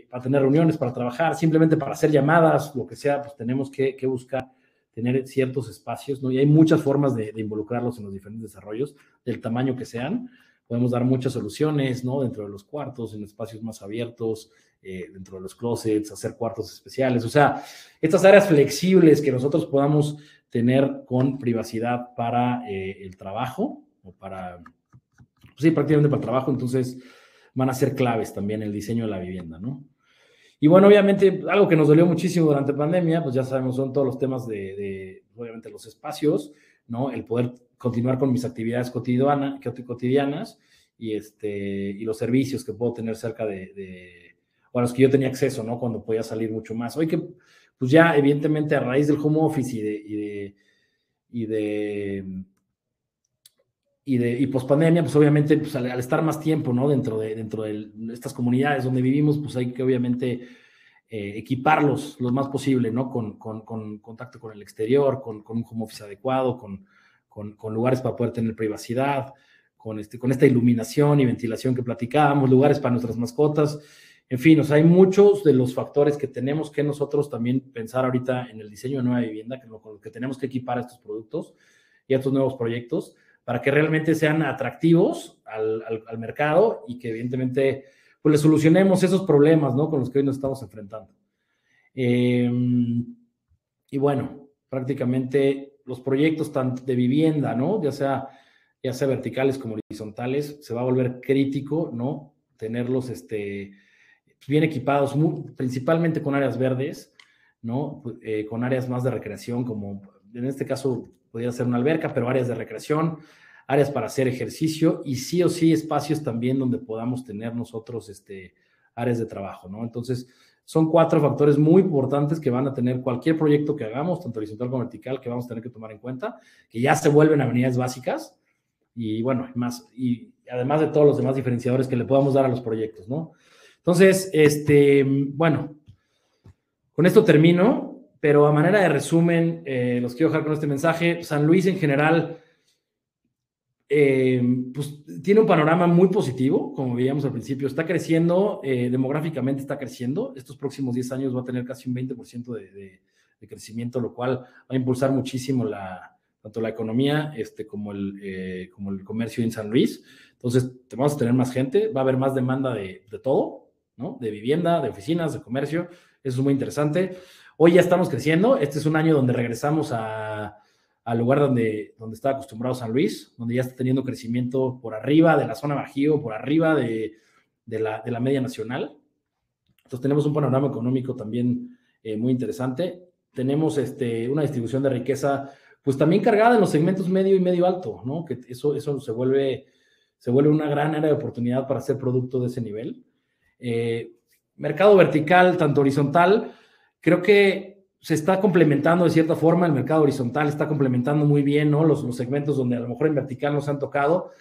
para tener reuniones, para trabajar, simplemente para hacer llamadas, lo que sea, pues tenemos que buscar tener ciertos espacios, ¿no? Y hay muchas formas de involucrarlos en los diferentes desarrollos, del tamaño que sean. Podemos dar muchas soluciones, ¿no? Dentro de los cuartos, en espacios más abiertos, dentro de los closets, hacer cuartos especiales. O sea, estas áreas flexibles que nosotros podamos tener con privacidad para el trabajo o para, pues sí, prácticamente para el trabajo, entonces van a ser claves también el diseño de la vivienda, ¿no? Y bueno, obviamente, algo que nos dolió muchísimo durante pandemia, pues ya sabemos, son todos los temas obviamente, los espacios, ¿no? El poder continuar con mis actividades cotidianas y los servicios que puedo tener cerca o a los que yo tenía acceso, ¿no? Cuando podía salir mucho más. Hoy que, pues ya, evidentemente, a raíz del home office y pospandemia, pues obviamente, pues al estar más tiempo, ¿no? Dentro de estas comunidades donde vivimos, pues hay que obviamente equiparlos lo más posible, ¿no? Con contacto con el exterior, con un home office adecuado, con lugares para poder tener privacidad, con esta iluminación y ventilación que platicábamos, lugares para nuestras mascotas. En fin, o sea, hay muchos de los factores que tenemos que nosotros también pensar ahorita en el diseño de nueva vivienda, con lo que tenemos que equipar a estos productos y a estos nuevos proyectos, para que realmente sean atractivos al mercado y que evidentemente pues le solucionemos esos problemas, ¿no? Con los que hoy nos estamos enfrentando. Y bueno, prácticamente los proyectos tanto de vivienda, ¿no? Ya sea verticales como horizontales, se va a volver crítico, ¿no? Tenerlos bien equipados, principalmente con áreas verdes, ¿no? Con áreas más de recreación, como en este caso podría ser una alberca, pero áreas de recreación, áreas para hacer ejercicio y sí o sí espacios también donde podamos tener nosotros áreas de trabajo, ¿no? Entonces, son 4 factores muy importantes que van a tener cualquier proyecto que hagamos, tanto horizontal como vertical, que vamos a tener que tomar en cuenta, que ya se vuelven amenidades básicas y bueno, y además de todos los demás diferenciadores que le podamos dar a los proyectos, ¿no? Entonces, bueno, con esto termino, pero a manera de resumen, los quiero dejar con este mensaje. San Luis en general, pues tiene un panorama muy positivo, como veíamos al principio, está creciendo, demográficamente está creciendo, estos próximos 10 años va a tener casi un 20% de crecimiento, lo cual va a impulsar muchísimo tanto la economía como el comercio en San Luis. Entonces, vamos a tener más gente, va a haber más demanda de todo, ¿no? De vivienda, de oficinas, de comercio, eso es muy interesante. Hoy ya estamos creciendo, este es un año donde regresamos al lugar donde estaba acostumbrado San Luis, donde ya está teniendo crecimiento por arriba de la zona Bajío, por arriba de la media nacional. Entonces tenemos un panorama económico también muy interesante. Tenemos una distribución de riqueza, pues también cargada en los segmentos medio y medio alto, ¿no? Que eso se vuelve una gran área de oportunidad para hacer producto de ese nivel. Mercado vertical, tanto horizontal, creo que se está complementando de cierta forma, el mercado horizontal está complementando muy bien, ¿no? Los segmentos donde a lo mejor en vertical nos han tocado,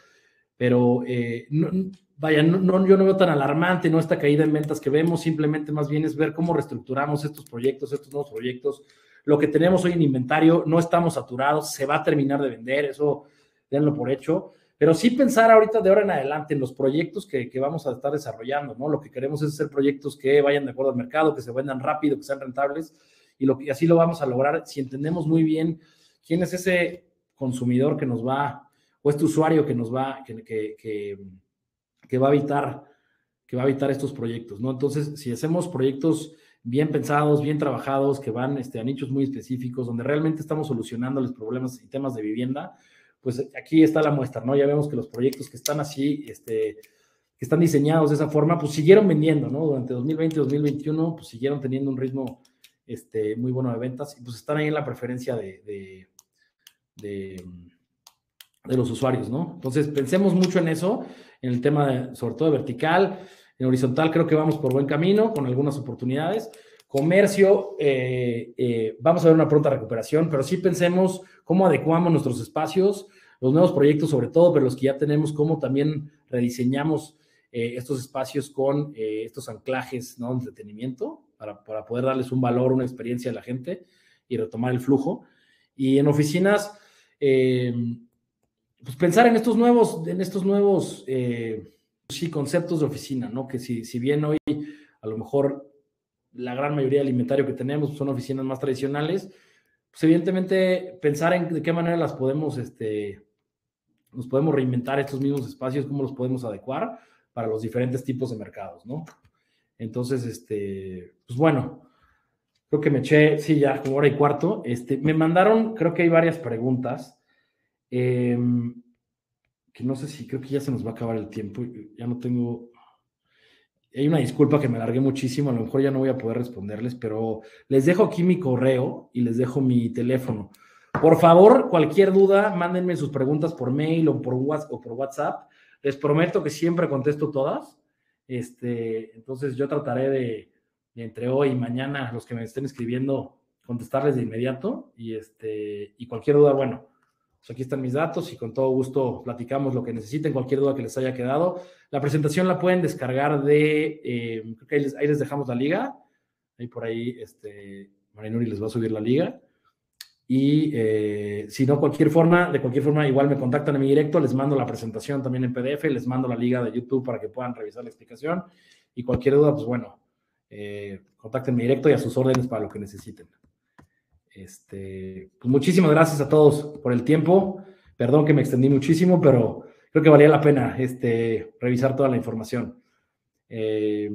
pero yo no veo tan alarmante, ¿no? Esta caída en ventas que vemos, simplemente más bien es ver cómo reestructuramos estos nuevos proyectos. Lo que tenemos hoy en inventario, no estamos saturados, se va a terminar de vender, eso denlo por hecho, pero sí pensar ahorita de ahora en adelante en los proyectos que vamos a estar desarrollando, ¿no? Lo que queremos es hacer proyectos que vayan de acuerdo al mercado, que se vendan rápido, que sean rentables, y así lo vamos a lograr si entendemos muy bien quién es ese consumidor que nos va, o este usuario que nos va, que va a habitar estos proyectos, ¿no? Entonces, si hacemos proyectos bien pensados, bien trabajados, que van a nichos muy específicos, donde realmente estamos solucionándoles problemas y temas de vivienda, pues aquí está la muestra, ¿no? Ya vemos que los proyectos que están así, que están diseñados de esa forma, pues siguieron vendiendo, ¿no? Durante 2020 y 2021, pues siguieron teniendo un ritmo muy bueno de ventas y pues están ahí en la preferencia de los usuarios, ¿no? Entonces, pensemos mucho en eso, en el tema sobre todo de vertical. En horizontal creo que vamos por buen camino, con algunas oportunidades. Comercio, vamos a ver una pronta recuperación, pero sí pensemos cómo adecuamos nuestros espacios, los nuevos proyectos sobre todo, pero los que ya tenemos, cómo también rediseñamos estos espacios con estos anclajes, ¿no? De entretenimiento, para poder darles un valor, una experiencia a la gente y retomar el flujo. Y en oficinas, pues pensar en estos nuevos sí, conceptos de oficina, ¿no? Que si bien hoy a lo mejor la gran mayoría del inventario que tenemos son oficinas más tradicionales, pues evidentemente pensar en de qué manera nos podemos reinventar estos mismos espacios, cómo los podemos adecuar para los diferentes tipos de mercados, ¿no? Entonces, pues bueno, creo que me eché, sí, ya como hora y cuarto. Me mandaron, creo que hay varias preguntas, que no sé si, creo que ya se nos va a acabar el tiempo, ya no tengo... Hay una disculpa que me alargué muchísimo, a lo mejor ya no voy a poder responderles, pero les dejo aquí mi correo y les dejo mi teléfono. Por favor, cualquier duda, mándenme sus preguntas por mail o por WhatsApp. Les prometo que siempre contesto todas. Entonces yo trataré de entre hoy y mañana, los que me estén escribiendo, contestarles de inmediato. Y cualquier duda, bueno, pues aquí están mis datos y con todo gusto platicamos lo que necesiten, cualquier duda que les haya quedado. La presentación la pueden descargar creo que ahí les dejamos la liga. Ahí por ahí, Marinuri les va a subir la liga. Y si no, de cualquier forma, igual me contactan en mi directo, les mando la presentación también en PDF, les mando la liga de YouTube para que puedan revisar la explicación. Y cualquier duda, pues bueno, contáctenme directo y a sus órdenes para lo que necesiten. Pues muchísimas gracias a todos por el tiempo. Perdón que me extendí muchísimo, pero creo que valía la pena revisar toda la información. Pues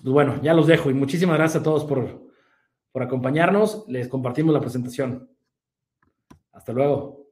bueno, ya los dejo y muchísimas gracias a todos por acompañarnos. Les compartimos la presentación. Hasta luego.